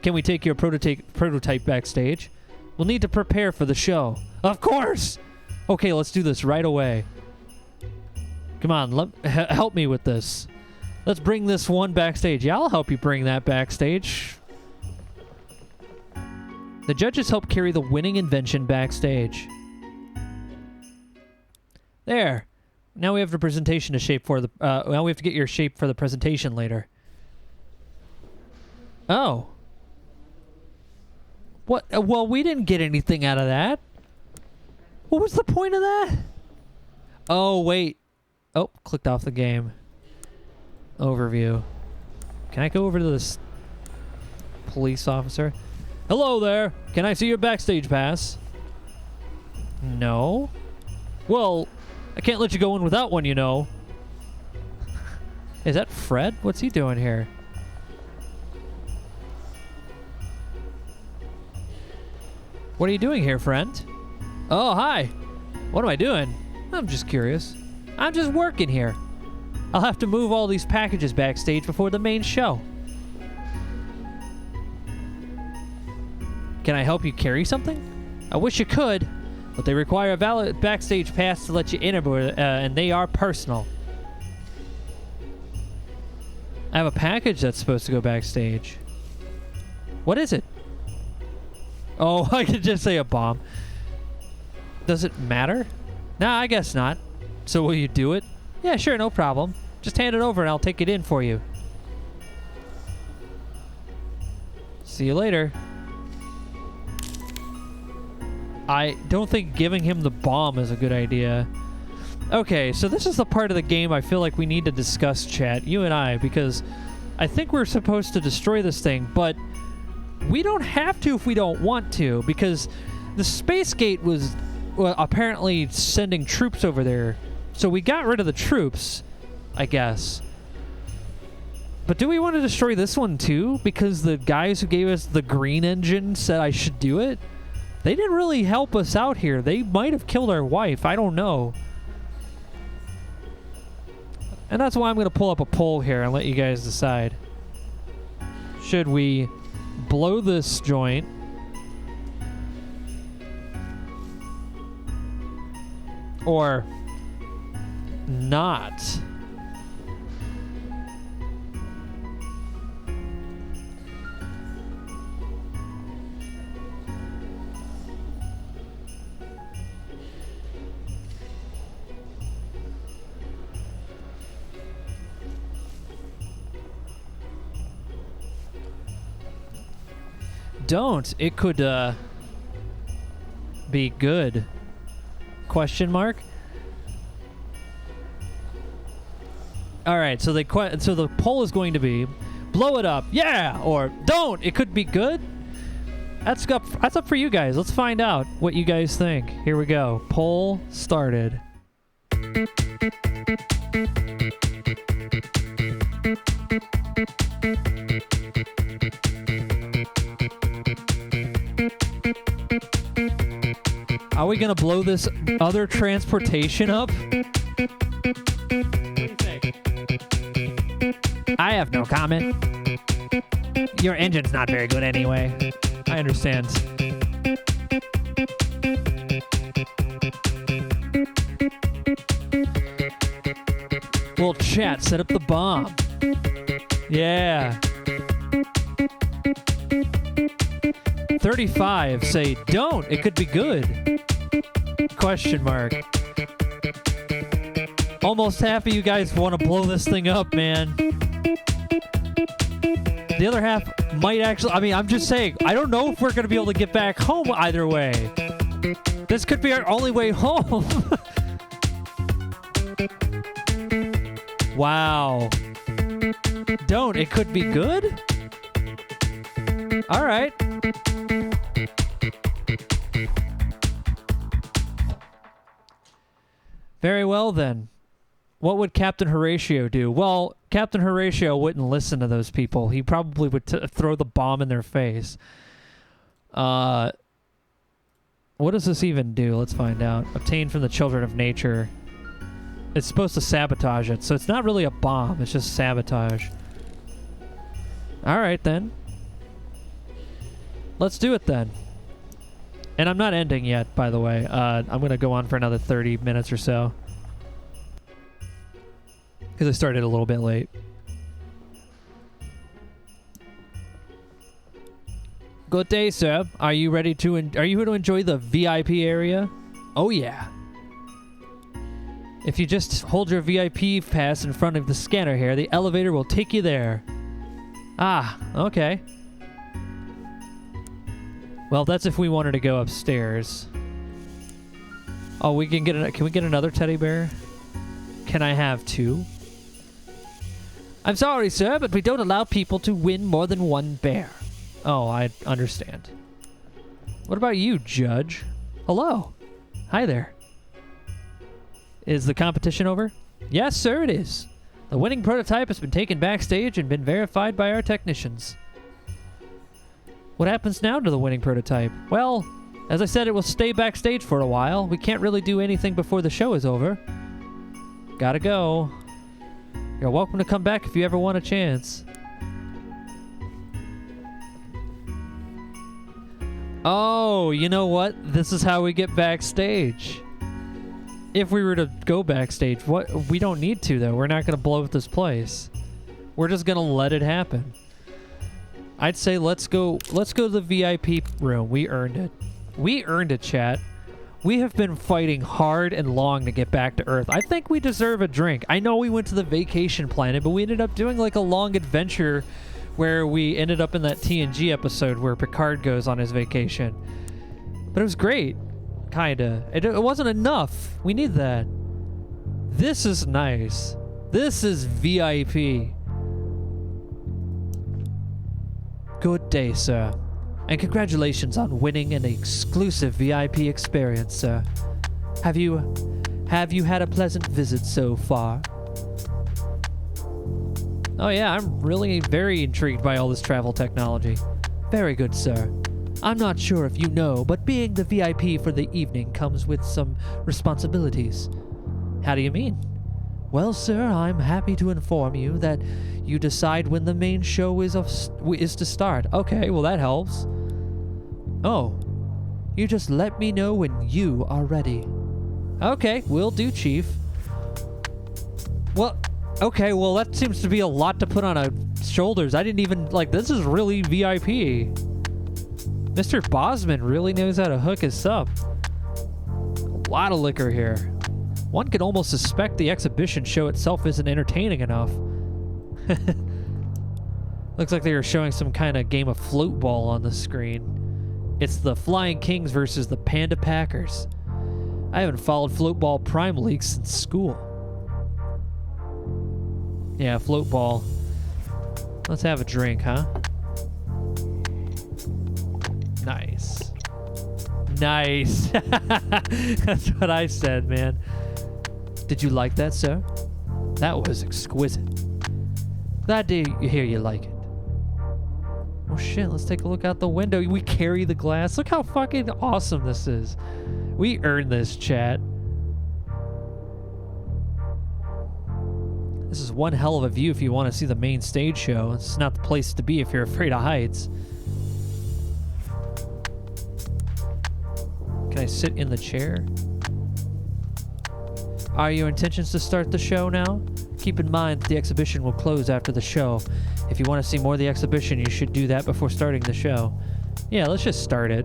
can we take your prototype backstage? We'll need to prepare for the show. Of course! Okay, let's do this right away. Come on, help me with this. Let's bring this one backstage. Yeah, I'll help you bring that backstage. The judges help carry the winning invention backstage. There. Now we have the presentation to shape for the... now we have to get your shape for the presentation later. Oh. What? Well, we didn't get anything out of that. What was the point of that? Oh, wait. Oh, clicked off the game. Overview. Can I go over to this police officer? Hello there. Can I see your backstage pass? No. Well, I can't let you go in without one, you know. Is that Fred? What's he doing here? What are you doing here, friend? Oh, hi. What am I doing? I'm just curious. I'm just working here. I'll have to move all these packages backstage before the main show. Can I help you carry something? I wish you could, but they require a valid backstage pass to let you in, and they are personal. I have a package that's supposed to go backstage. What is it? Oh, I could just say a bomb. Does it matter? Nah, I guess not. So will you do it? Yeah, sure, no problem. Just hand it over and I'll take it in for you. See you later. I don't think giving him the bomb is a good idea. Okay, so this is the part of the game I feel like we need to discuss, chat, you and I, because I think we're supposed to destroy this thing, but we don't have to if we don't want to, because the Space Gate was apparently sending troops over there. So we got rid of the troops, I guess. But do we want to destroy this one too? Because the guys who gave us the green engine said I should do it? They didn't really help us out here. They might have killed our wife. I don't know. And that's why I'm going to pull up a poll here and let you guys decide. Should we blow this joint? Or not? Don't. It could be good. Question mark? All right, so the poll is going to be blow it up, yeah, or don't. It could be good. That's up for you guys. Let's find out what you guys think. Here we go. Poll started. Are we gonna blow this other transportation up? What do you think? I have no comment. Your engine's not very good anyway. I understand. Well, chat, set up the bomb. Yeah. 35 say don't. It could be good. Question mark. Almost half of you guys want to blow this thing up, man. The other half might actually... I mean, I'm just saying, I don't know if we're going to be able to get back home either way. This could be our only way home. Wow. Don't. It could be good? All right. Very well, then. What would Captain Horatio do? Well, Captain Horatio wouldn't listen to those people. He probably would throw the bomb in their face. What does this even do? Let's find out. Obtained from the children of nature. It's supposed to sabotage it, so it's not really a bomb. It's just sabotage. All right, then. Let's do it, then. And I'm not ending yet, by the way. I'm going to go on for another 30 minutes or so. Because I started a little bit late. Good day, sir. Are you ready to... are you here to enjoy the VIP area? Oh, yeah. If you just hold your VIP pass in front of the scanner here, the elevator will take you there. Ah, okay. Well, that's if we wanted to go upstairs. Oh, we can get can we get another teddy bear? Can I have 2? I'm sorry, sir, but we don't allow people to win more than 1 bear. Oh, I understand. What about you, Judge? Hello. Hi there. Is the competition over? Yes, sir, it is. The winning prototype has been taken backstage and been verified by our technicians. What happens now to the winning prototype? Well, as I said, it will stay backstage for a while. We can't really do anything before the show is over. Gotta go. You're welcome to come back if you ever want a chance. Oh, you know what? This is how we get backstage. If we were to go backstage, we don't need to, though. We're not going to blow up this place. We're just going to let it happen. I'd say let's go to the VIP room. We earned it. We earned it, chat. We have been fighting hard and long to get back to Earth. I think we deserve a drink. I know we went to the vacation planet, but we ended up doing like a long adventure where we ended up in that TNG episode where Picard goes on his vacation. But it was great. Kinda. It wasn't enough. We need that. This is nice. This is VIP. Good day, sir. And congratulations on winning an exclusive VIP experience, sir. Have you had a pleasant visit so far? Oh yeah, I'm really very intrigued by all this travel technology. Very good, sir. I'm not sure if you know, but being the VIP for the evening comes with some responsibilities. How do you mean? Well, sir, I'm happy to inform you that you decide when the main show is to start. Okay, well that helps. Oh, you just let me know when you are ready. Okay, will do, Chief. Well, okay, well that seems to be a lot to put on our shoulders. I didn't even, like, this is really VIP. Mr. Bosman really knows how to hook us up. A lot of liquor here. One could almost suspect the exhibition show itself isn't entertaining enough. Looks like they are showing some kind of game of float ball on the screen. It's the Flying Kings versus the Panda Packers. I haven't followed float ball Prime League since school. Yeah, float ball. Let's have a drink, huh? Nice. Nice. That's what I said, man. Did you like that, sir? That was exquisite. Glad to hear you like it. Oh shit, let's take a look out the window. We carry the glass. Look how fucking awesome this is. We earned this, chat. This is one hell of a view if you want to see the main stage show. It's not the place to be if you're afraid of heights. Can I sit in the chair? Are your intentions to start the show now? Keep in mind that the exhibition will close after the show. If you want to see more of the exhibition, you should do that before starting the show. Yeah, let's just start it.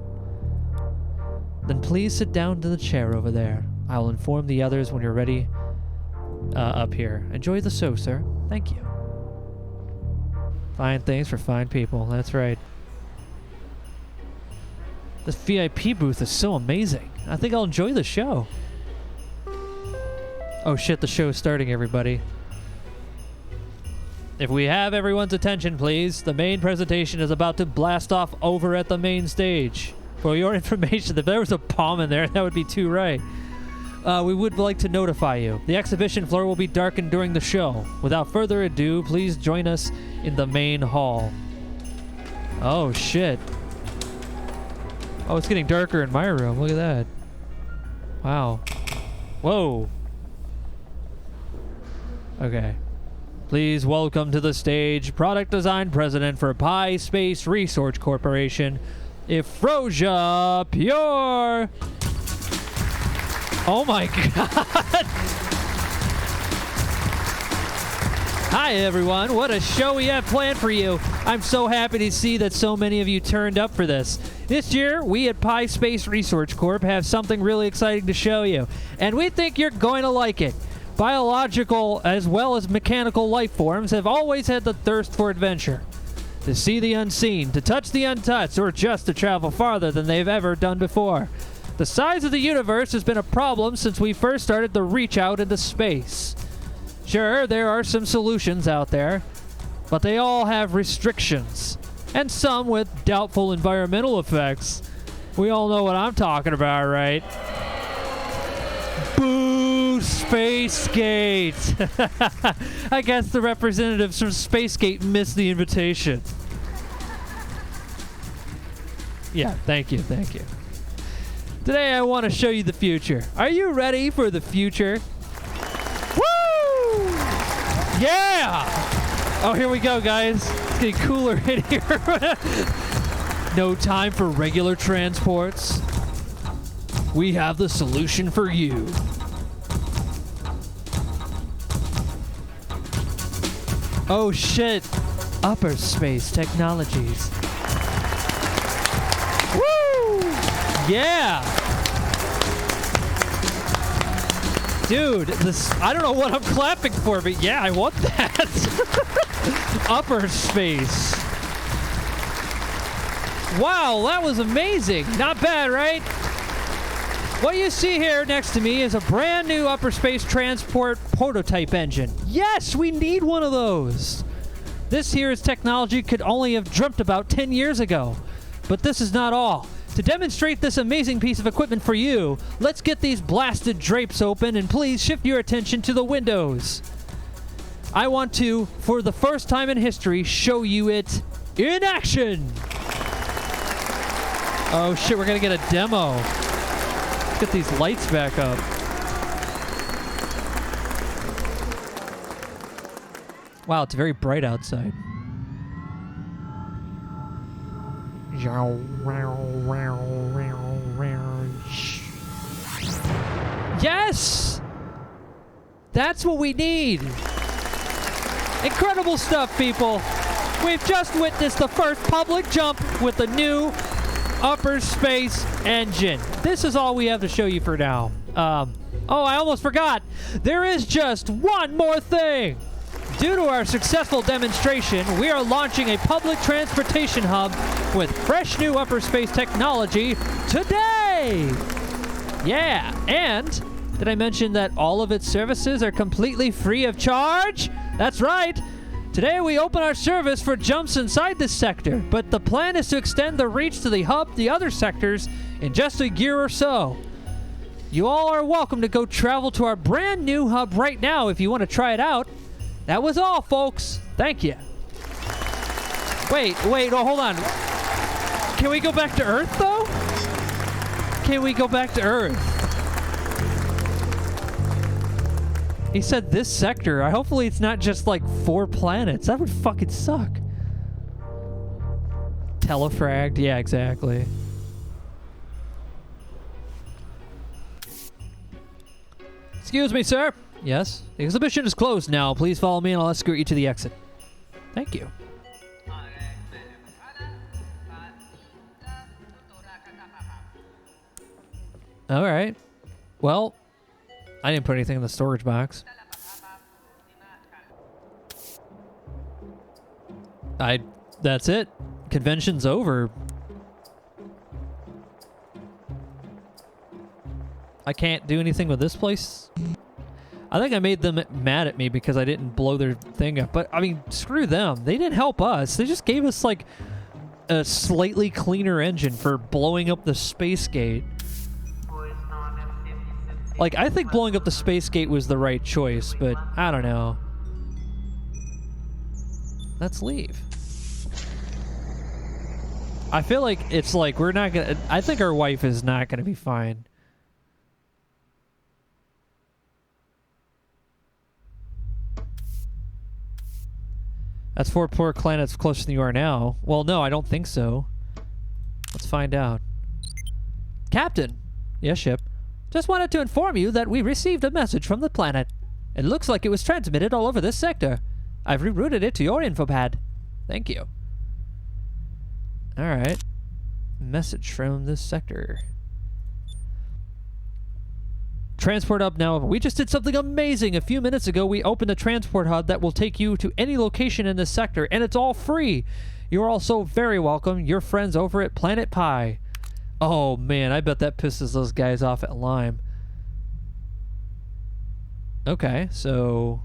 Then please sit down to the chair over there. I will inform the others when you're ready up here. Enjoy the show, sir. Thank you. Fine things for fine people. That's right. This VIP booth is so amazing. I think I'll enjoy the show. Oh shit, the show is starting, everybody. If we have everyone's attention, please. The main presentation is about to blast off over at the main stage. For your information, if there was a palm in there, that would be too right. We would like to notify you. The exhibition floor will be darkened during the show. Without further ado, please join us in the main hall. Oh, shit. Oh, it's getting darker in my room. Look at that. Wow. Whoa. Okay. Please welcome to the stage Product Design President for Pi Space Research Corporation, Ifrosia Pure. Oh my god. Hi everyone, what a show we have planned for you. I'm so happy to see that so many of you turned up for this. This year, we at Pi Space Research Corp have something really exciting to show you, and we think you're going to like it. Biological as well as mechanical life forms have always had the thirst for adventure. To see the unseen, to touch the untouched, or just to travel farther than they've ever done before. The size of the universe has been a problem since we first started to reach out into space. Sure, there are some solutions out there, but they all have restrictions, and some with doubtful environmental effects. We all know what I'm talking about, right? Boo, Spacegate! I guess the representatives from Spacegate missed the invitation. Yeah, thank you. Today I want to show you the future. Are you ready for the future? Woo! Yeah! Oh, here we go, guys. It's getting cooler in here. No time for regular transports. We have the solution for you. Oh shit. Upper space technologies. Woo! Yeah! Dude, this, I don't know what I'm clapping for, but yeah, I want that. Upper space. Wow, that was amazing. Not bad, right? What you see here next to me is a brand new upper space transport prototype engine. Yes, we need one of those. This here's technology could only have dreamt about 10 years ago. But this is not all. To demonstrate this amazing piece of equipment for you, let's get these blasted drapes open and please shift your attention to the windows. I want to, for the first time in history, show you it in action. Oh shit, we're gonna get a demo. Let's get these lights back up. Wow, it's very bright outside. Yes! That's what we need. Incredible stuff, people. We've just witnessed the first public jump with the new upper space engine. This is all we have to show you for now. Oh, I almost forgot. There is just one more thing. Due to our successful demonstration, we are launching a public transportation hub with fresh new upper space technology today. Yeah, and did I mention that all of its services are completely free of charge? That's right. Today we open our service for jumps inside this sector, but the plan is to extend the reach to the hub, the other sectors, in just a year or so. You all are welcome to go travel to our brand new hub right now if you want to try it out. That was all, folks. Thank you. Wait, oh, hold on. Can we go back to Earth, though? Can we go back to Earth? He said this sector. Hopefully it's not just like 4 planets. That would fucking suck. Telefragged. Yeah, exactly. Excuse me, sir. Yes? The exhibition is closed now. Please follow me and I'll escort you to the exit. Thank you. Alright. Well, I didn't put anything in the storage box. That's it. Convention's over. I can't do anything with this place. I think I made them mad at me because I didn't blow their thing up. But, I mean, screw them. They didn't help us. They just gave us, like, a slightly cleaner engine for blowing up the space gate. Like, I think blowing up the space gate was the right choice, but I don't know. Let's leave. I feel like it's like we're not gonna... I think our wife is not gonna be fine. That's 4 poor planets closer than you are now. Well, no, I don't think so. Let's find out. Captain! Yes, ship. Just wanted to inform you that we received a message from the planet. It looks like it was transmitted all over this sector. I've rerouted it to your infopad. Thank you. Alright. Message from this sector. Transport hub now. We just did something amazing. A few minutes ago, we opened a transport hub that will take you to any location in this sector, and it's all free. You're also very welcome. Your friends over at Planet Pi. Oh, man, I bet that pisses those guys off at Lime. Okay, so...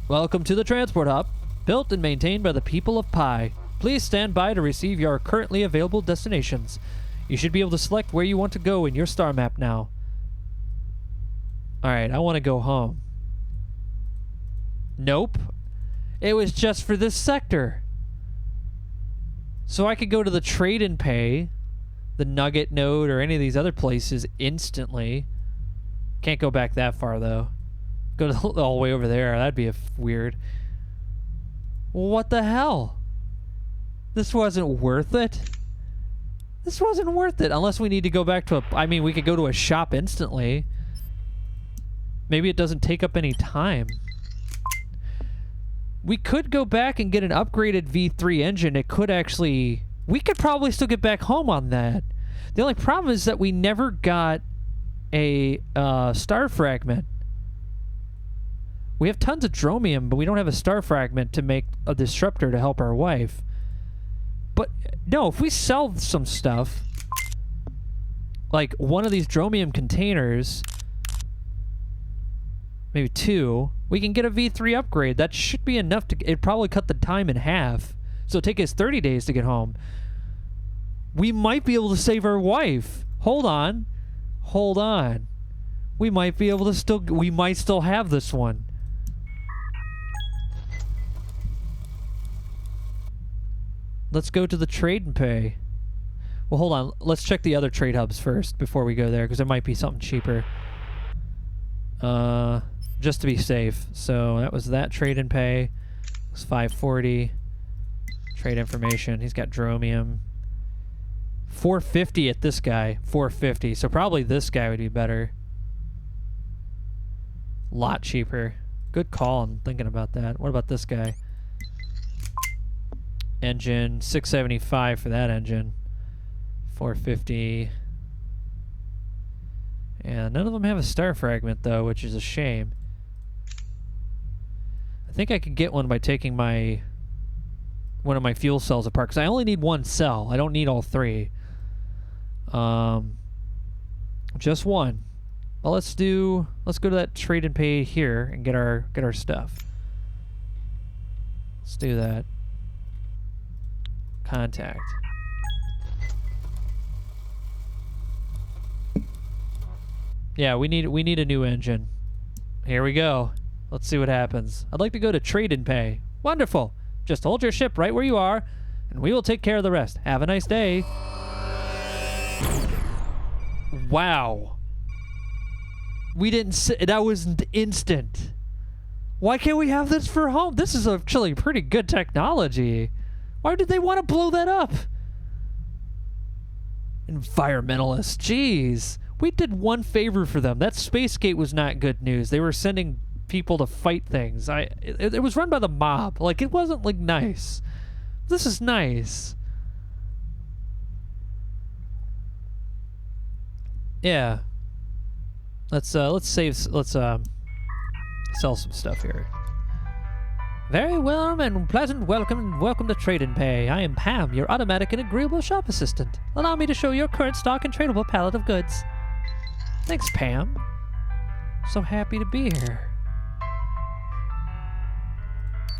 Welcome to the transport hub, built and maintained by the people of Pi. Please stand by to receive your currently available destinations. You should be able to select where you want to go in your star map now. Alright, I want to go home. Nope. It was just for this sector. So I could go to the trade and pay, the Nugget node, or any of these other places instantly. Can't go back that far, though. Go to all the way over there. That'd be weird. What the hell? This wasn't worth it? This wasn't worth it unless we need to go back to a... I mean, we could go to a shop instantly. Maybe it doesn't take up any time. We could go back and get an upgraded V3 engine. It could actually... We could probably still get back home on that. The only problem is that we never got a star fragment. We have tons of dromium, but we don't have a star fragment to make a disruptor to help our wife. But, no, if we sell some stuff, like one of these dromium containers, maybe 2, we can get a V3 upgrade. That should be enough to... It'd probably cut the time in half. So it'd take us 30 days to get home. We might be able to save our wife. Hold on. Hold on. We might be able to still... We might still have this one. Let's go to the trade and pay. Well, hold on. Let's check the other trade hubs first before we go there, because there might be something cheaper. Just to be safe. So that was that trade and pay. It was 540. Trade information. He's got dromium. 450 at this guy. 450. So probably this guy would be better. Lot cheaper. Good call. I'm thinking about that. What about this guy? Engine, 675 for that engine. 450. And none of them have a star fragment, though, which is a shame. I think I could get one by taking one of my fuel cells apart, because I only need one cell. I don't need all 3. Just one. Well, let's go to that trade and pay here and get our stuff. Let's do that. Contact. Yeah, we need a new engine. Here we go. Let's see what happens. I'd like to go to trade and pay. Wonderful. Just hold your ship right where you are, and we will take care of the rest. Have a nice day. Wow. We didn't that was instant. Why can't we have this for home? This is actually pretty good technology. Why did they want to blow that up? Environmentalists, jeez. We did one favor for them. That space gate was not good news. They were sending people to fight things. It was run by the mob. Like, it wasn't, like, nice. This is nice. Yeah. Let's sell some stuff here. Very warm and pleasant welcome to Trade and Pay. I am Pam, your automatic and agreeable shop assistant. Allow me to show your current stock and tradable pallet of goods. Thanks, Pam. So happy to be here.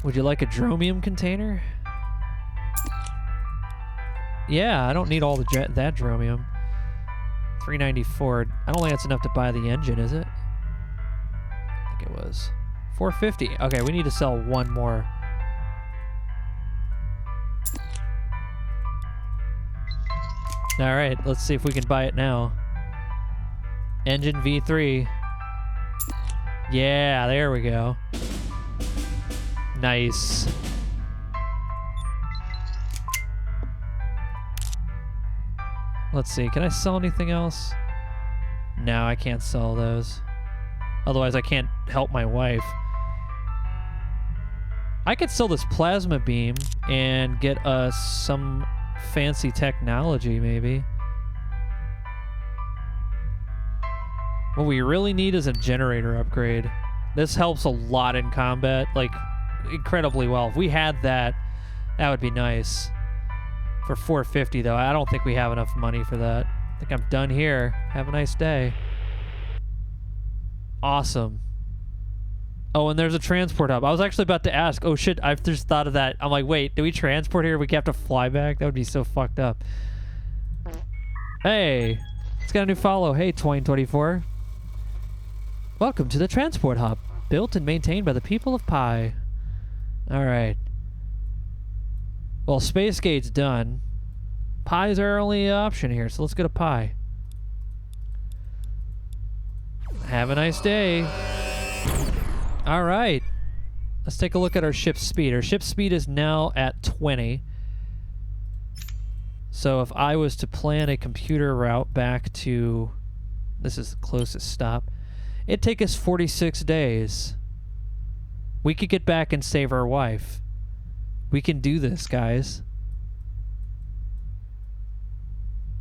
Would you like a dromium container? Yeah, I don't need all that dromium. 394. I don't think that's enough to buy the engine, is it? I think it was. 450. Okay, we need to sell one more. Alright, let's see if we can buy it now. Engine V3. Yeah, there we go. Nice. Let's see. Can I sell anything else? No, I can't sell those. Otherwise, I can't help my wife. I could sell this plasma beam and get us some fancy technology, maybe. What we really need is a generator upgrade. This helps a lot in combat, like, incredibly well. If we had that, that would be nice. For 450, though, I don't think we have enough money for that. I think I'm done here. Have a nice day. Awesome. Oh, and there's a transport hub. I was actually about to ask. Oh, shit, I've just thought of that. I'm like, wait, do we transport here? We have to fly back? That would be so fucked up. Hey, it's got a new follow. Hey, Twain24. Welcome to the transport hub, built and maintained by the people of Pi. All right. Well, Space Gate's done. Pi's our only option here, so let's go to Pi. Have a nice day. All right. Let's take a look at our ship's speed. Our ship's speed is now at 20. So if I was to plan a computer route back to... This is the closest stop. It'd take us 46 days. We could get back and save our wife. We can do this, guys.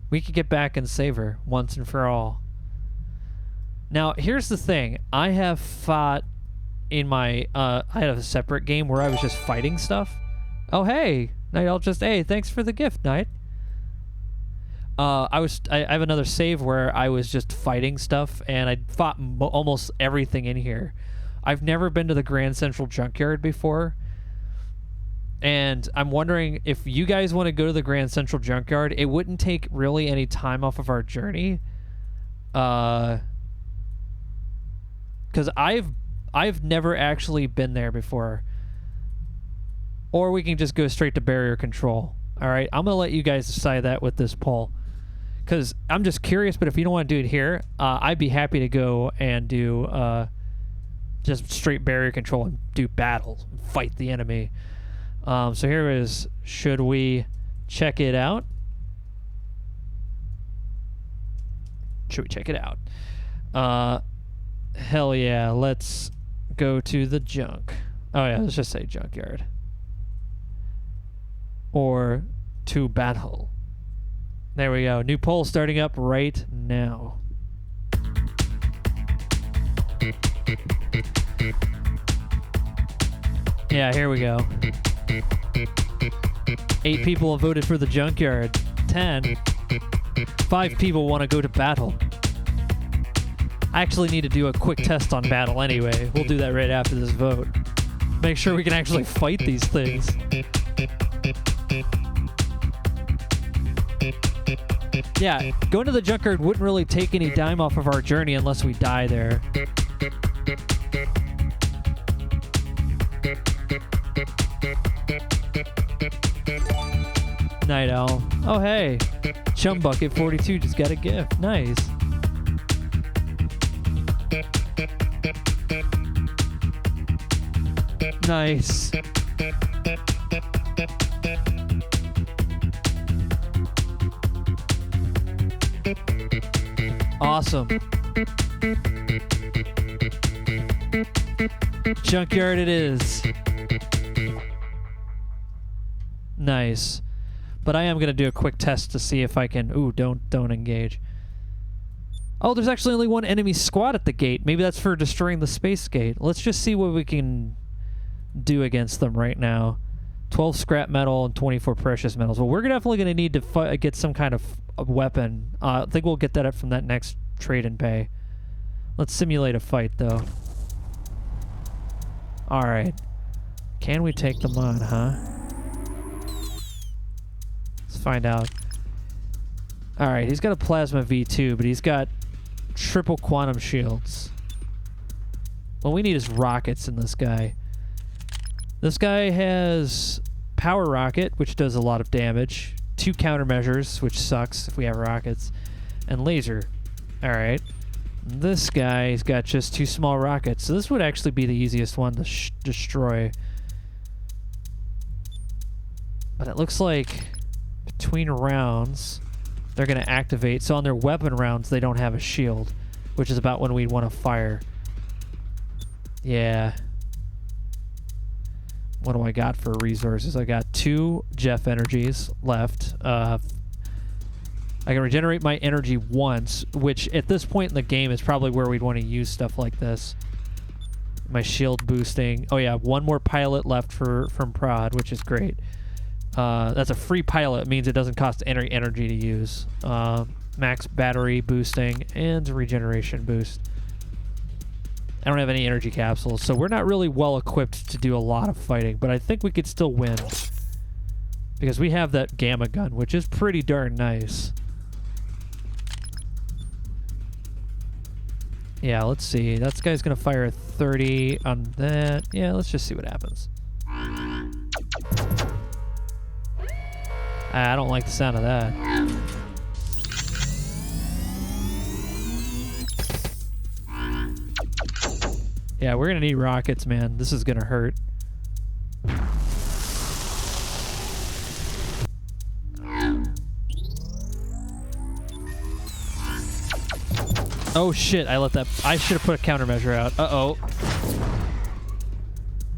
We could get back and save her once and for all. Now, here's the thing. I have fought in my... I had a separate game where I was just fighting stuff. Oh, hey. Night, I'll just... Hey, thanks for the gift, Night. I have another save where I was just fighting stuff, and I fought almost everything in here. I've never been to the Grand Central Junkyard before, and I'm wondering if you guys want to go to the Grand Central Junkyard. It wouldn't take really any time off of our journey, because I've never actually been there before. Or we can just go straight to barrier control. All right, I'm gonna let you guys decide that with this poll, because I'm just curious. But if you don't want to do it here, I'd be happy to go and do just straight barrier control and do battle, fight the enemy. So here is, should we check it out? Should we check it out? Hell yeah, let's go to the junk. Oh yeah, let's just say junkyard. Or to battle. There we go. New poll starting up right now. Yeah, here we go. 8 people have voted for the junkyard. 10. 5 people want to go to battle. I actually need to do a quick test on battle anyway. We'll do that right after this vote. Make sure we can actually fight these things. Yeah, going to the junkyard wouldn't really take any dime off of our journey unless we die there. Night Owl. Oh, hey. Chumbucket42 just got a gift. Nice. Nice. Awesome. Junkyard it is. Nice. But I am going to do a quick test to see if I can... Ooh, don't engage. Oh, there's actually only one enemy squad at the gate. Maybe that's for destroying the space gate. Let's just see what we can do against them right now. 12 scrap metal and 24 precious metals. Well, we're definitely going to need to get some kind of a weapon. I think we'll get that up from that next trade and pay. Let's simulate a fight, though. Alright. Can we take them on, huh? Let's find out. Alright, he's got a plasma V2, but he's got triple quantum shields. What we need is rockets in this guy. This guy has power rocket, which does a lot of damage. 2 countermeasures, which sucks if we have rockets. And laser. Alright. This guy's got just 2 small rockets, so this would actually be the easiest one to destroy. But it looks like between rounds, they're going to activate. So on their weapon rounds, they don't have a shield, which is about when we'd want to fire. Yeah. What do I got for resources? I got 2 Jeff energies left. I can regenerate my energy once, which at this point in the game is probably where we'd want to use stuff like this. My shield boosting. Oh yeah, 1 more pilot left from Prod, which is great. That's a free pilot. It means it doesn't cost any energy to use. Max battery boosting and regeneration boost. I don't have any energy capsules, so we're not really well equipped to do a lot of fighting, but I think we could still win. Because we have that gamma gun, which is pretty darn nice. Yeah, let's see. That guy's going to fire a 30 on that. Yeah, let's just see what happens. I don't like the sound of that. Yeah, we're going to need rockets, man. This is going to hurt. Oh shit, I should have put a countermeasure out. Uh-oh.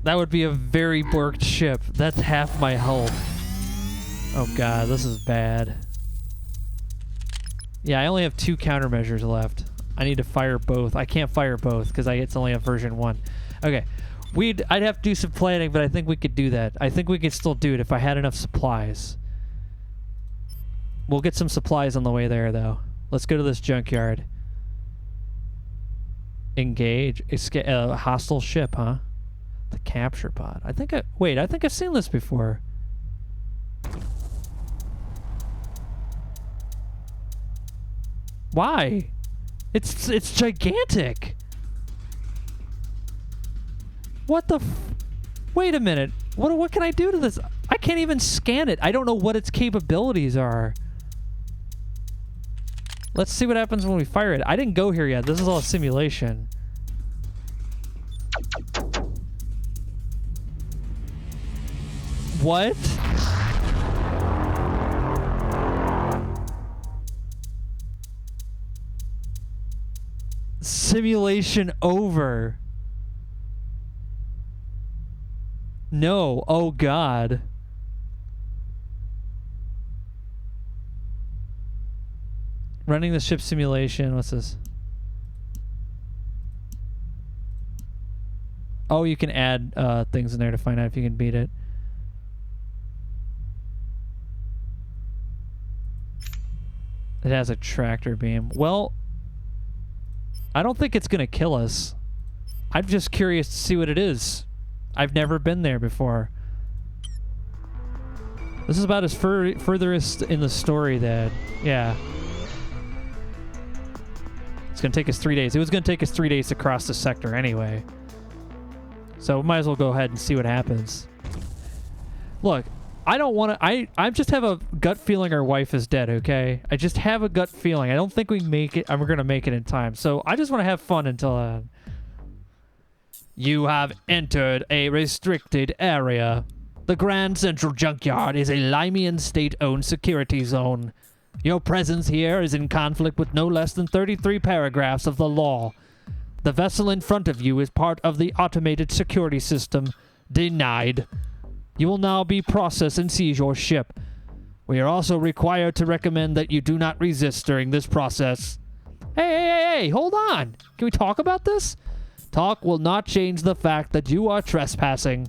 That would be a very borked ship. That's half my health. Oh god, this is bad. Yeah, I only have 2 countermeasures left. I need to fire both. I can't fire both because it's only a version 1. Okay. I'd have to do some planning, but I think we could do that. I think we could still do it if I had enough supplies. We'll get some supplies on the way there, though. Let's go to this junkyard. Engage. A hostile ship, huh? The capture pod. I think I've seen this before. Why? It's gigantic. What the Wait a minute. What can I do to this? I can't even scan it. I don't know what its capabilities are. Let's see what happens when we fire it. I didn't go here yet. This is all a simulation. What? Simulation over. No. Oh, God. Running the ship simulation. What's this? Oh, you can add things in there to find out if you can beat it. It has a tractor beam. Well, I don't think it's going to kill us. I'm just curious to see what it is. I've never been there before. This is about as furthest in the story that... Yeah. It's going to take us 3 days. It was going to take us 3 days to cross the sector anyway. So we might as well go ahead and see what happens. Look, I don't want to... I just have a gut feeling our wife is dead, okay? I just have a gut feeling. I don't think we make it... We're going to make it in time. So I just want to have fun until... You have entered a restricted area. The Grand Central Junkyard is a Limian state-owned security zone. Your presence here is in conflict with no less than 33 paragraphs of the law. The vessel in front of you is part of the automated security system. Denied. You will now be processed and seize your ship. We are also required to recommend that you do not resist during this process. Hey, hold on. Can we talk about this? Talk will not change the fact that you are trespassing.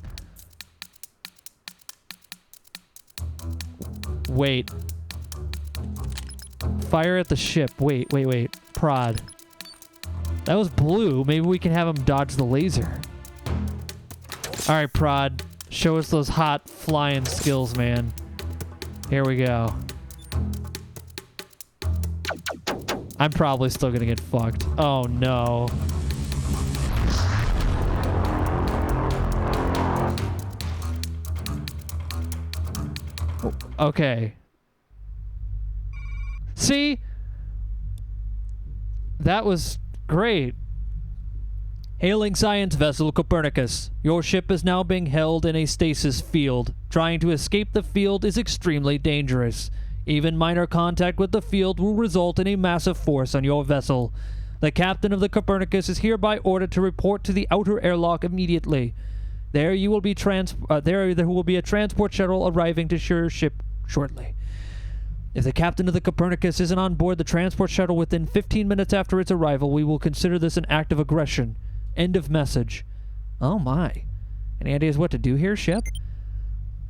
Wait. Fire at the ship. Wait. Prod. That was blue. Maybe we can have him dodge the laser. Alright, Prod. Show us those hot flying skills, man. Here we go. I'm probably still gonna get fucked. Oh, no. Okay. See? That was Great. Hailing science vessel Copernicus. Your ship is now being held in a stasis field. Trying to escape the field is extremely dangerous. Even minor contact with the field will result in a massive force on your vessel. The captain of the Copernicus is hereby ordered to report to the outer airlock immediately. There will be a transport shuttle arriving to your ship shortly. If the captain of the Copernicus isn't on board the transport shuttle within 15 minutes after its arrival, we will consider this an act of aggression. End of message. Oh my. Any ideas what to do here, ship?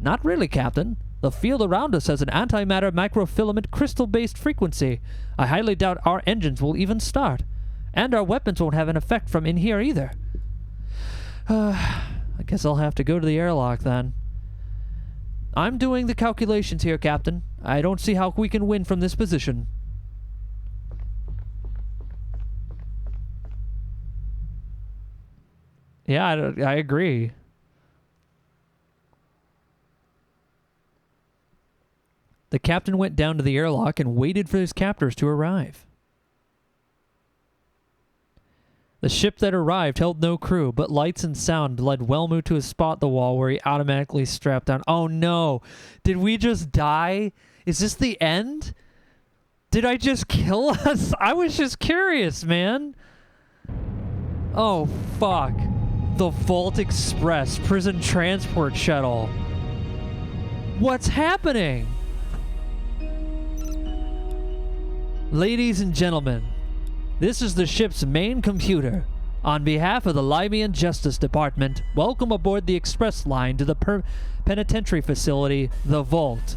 Not really, Captain. The field around us has an antimatter microfilament crystal-based frequency. I highly doubt our engines will even start. And our weapons won't have an effect from in here either. I guess I'll have to go to the airlock then. I'm doing the calculations here, Captain. I don't see how we can win from this position. Yeah, I agree. The captain went down to the airlock and waited for his captors to arrive. The ship that arrived held no crew, but lights and sound led Wellmu to a spot the wall where he automatically strapped down. Oh no! Did we just die? Is this the end? Did I just kill us? I was just curious, man. Oh, fuck. The Vault Express prison transport shuttle. What's happening? Ladies and gentlemen, this is the ship's main computer. On behalf of the Lymian Justice Department, welcome aboard the express line to the penitentiary facility, the Vault.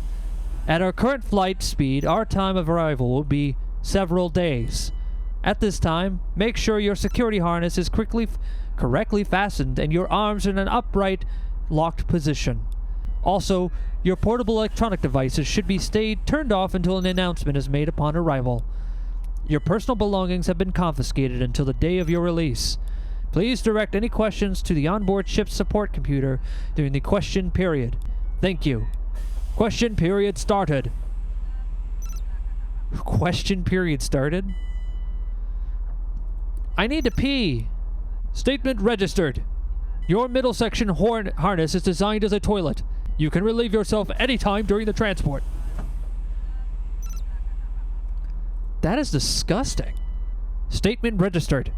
At our current flight speed, our time of arrival will be several days. At this time, make sure your security harness is correctly fastened and your arms are in an upright, locked position. Also, your portable electronic devices should be stayed turned off until an announcement is made upon arrival. Your personal belongings have been confiscated until the day of your release. Please direct any questions to the onboard ship's support computer during the question period. Thank you. Question period started. Question period started? I need to pee. Statement registered. Your middle section harness is designed as a toilet. You can relieve yourself anytime during the transport. That is disgusting. Statement registered.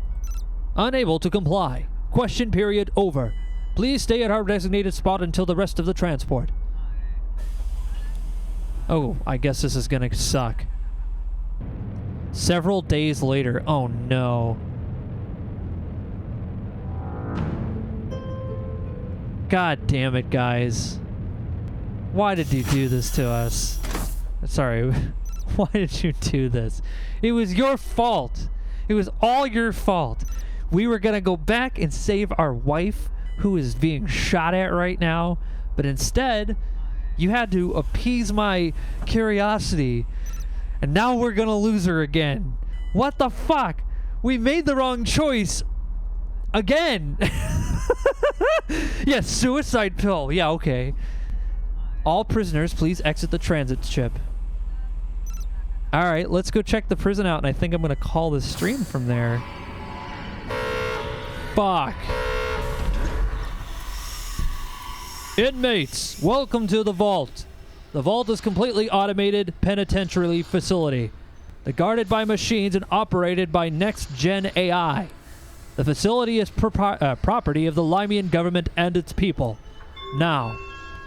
Unable to comply. Question period over. Please stay at our designated spot until the rest of the transport. Oh, I guess this is gonna suck. Several days later. Oh no. God damn it, guys. Why did you do this to us? Sorry. Why did you do this? It was your fault. It was all your fault. We were gonna go back and save our wife, who is being shot at right now, but instead, you had to appease my curiosity, and now we're gonna lose her again. What the fuck? We made the wrong choice again. Yeah, suicide pill. Yeah, okay. All prisoners, please exit the transit ship. Alright, let's go check the prison out, and I think I'm going to call this stream from there. Fuck. Inmates, welcome to the Vault. The Vault is a completely automated penitentiary facility. They're guarded by machines and operated by next-gen AI. The facility is property of the Lymian government and its people. Now,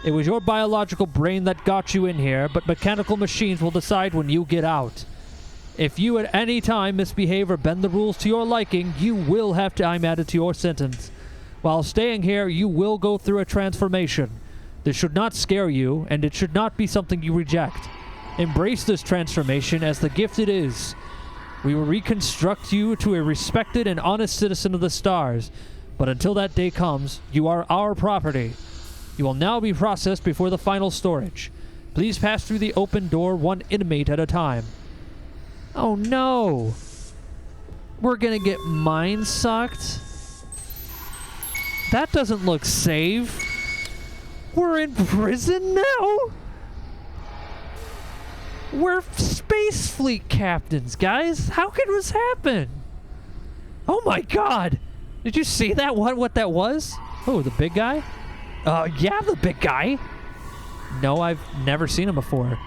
it was your biological brain that got you in here, but mechanical machines will decide when you get out. If you at any time misbehave or bend the rules to your liking, you will have time added to your sentence. While staying here, you will go through a transformation. This should not scare you, and it should not be something you reject. Embrace this transformation as the gift it is. We will reconstruct you to a respected and honest citizen of the stars, but until that day comes, you are our property. You will now be processed before the final storage. Please pass through the open door one inmate at a time. Oh no! We're gonna get mind sucked? That doesn't look safe. We're in prison now? We're space fleet captains, guys. How could this happen? Oh my god! Did you see that? What that was? Oh, the big guy? Yeah, the big guy. No, I've never seen him before.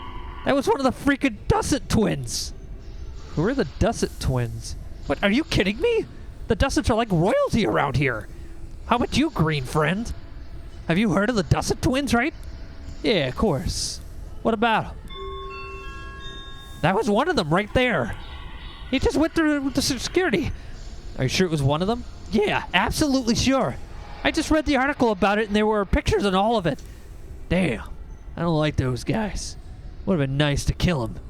That was one of the freaking Dusset twins. Who are the Dusset twins? What, are you kidding me? The Dussets are like royalty around here. How about you, green friend? Have you heard of the Dusset twins, right? Yeah, of course. What about them? That was one of them right there. He just went through the security. Are you sure it was one of them? Yeah, absolutely sure. I just read the article about it and there were pictures and all of it. Damn, I don't like those guys. Would have been nice to kill him.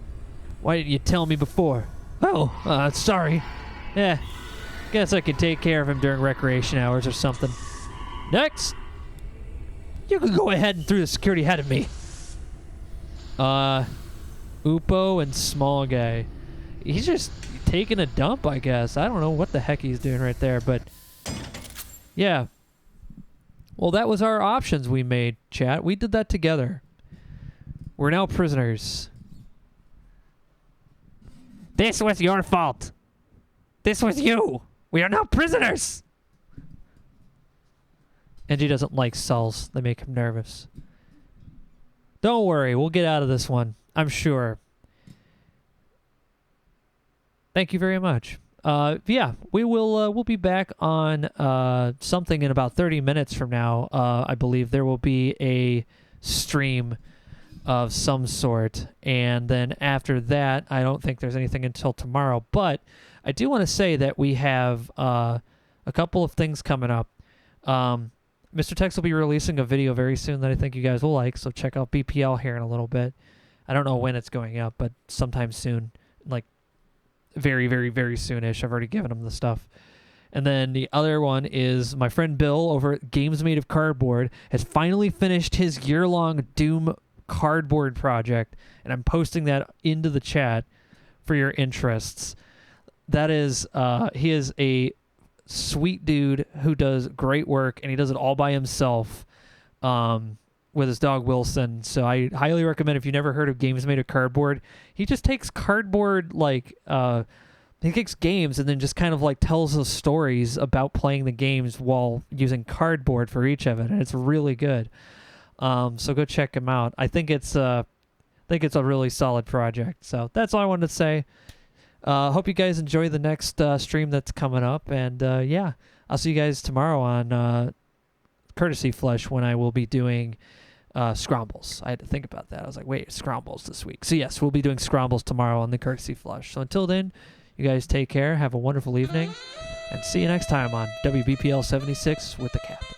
Why didn't you tell me before? Oh, sorry. Yeah, guess I could take care of him during recreation hours or something. Next! You can go ahead and through the security ahead of me. Upo and small guy. He's just taking a dump, I guess. I don't know what the heck he's doing right there, but yeah. Well, that was our options we made, chat. We did that together. We're now prisoners. This was your fault. This was you. We are now prisoners. Angie doesn't like cells. They make him nervous. Don't worry. We'll get out of this one. I'm sure. Thank you very much. Yeah, we'll be back on something in about 30 minutes from now. I believe there will be a stream of some sort, and then after that, I don't think there's anything until tomorrow. But I do want to say that we have a couple of things coming up. Mr. Tex will be releasing a video very soon that I think you guys will like, so check out BPL here in a little bit. I don't know when it's going up, but sometime soon, like very, very, very soonish. I've already given him the stuff. And then the other one is my friend Bill over at Games Made of Cardboard has finally finished his year-long Doom cardboard project, and I'm posting that into the chat for your interests. That is, he is a sweet dude who does great work, and he does it all by himself with his dog Wilson. So I highly recommend, if you never heard of Games Made of Cardboard, he just takes cardboard, like he takes games and then just kind of like tells us stories about playing the games while using cardboard for each of it, and it's really good. So go check him out. I think it's a really solid project. So that's all I wanted to say. Hope you guys enjoy the next stream that's coming up, and yeah, I'll see you guys tomorrow on Courtesy Flush when I will be doing Scrumbles. I had to think about that. I was like, wait, Scrumbles this week. So yes, we'll be doing Scrumbles tomorrow on the Courtesy Flush. So until then, you guys take care, have a wonderful evening, and see you next time on WBPL 76 with the Captain.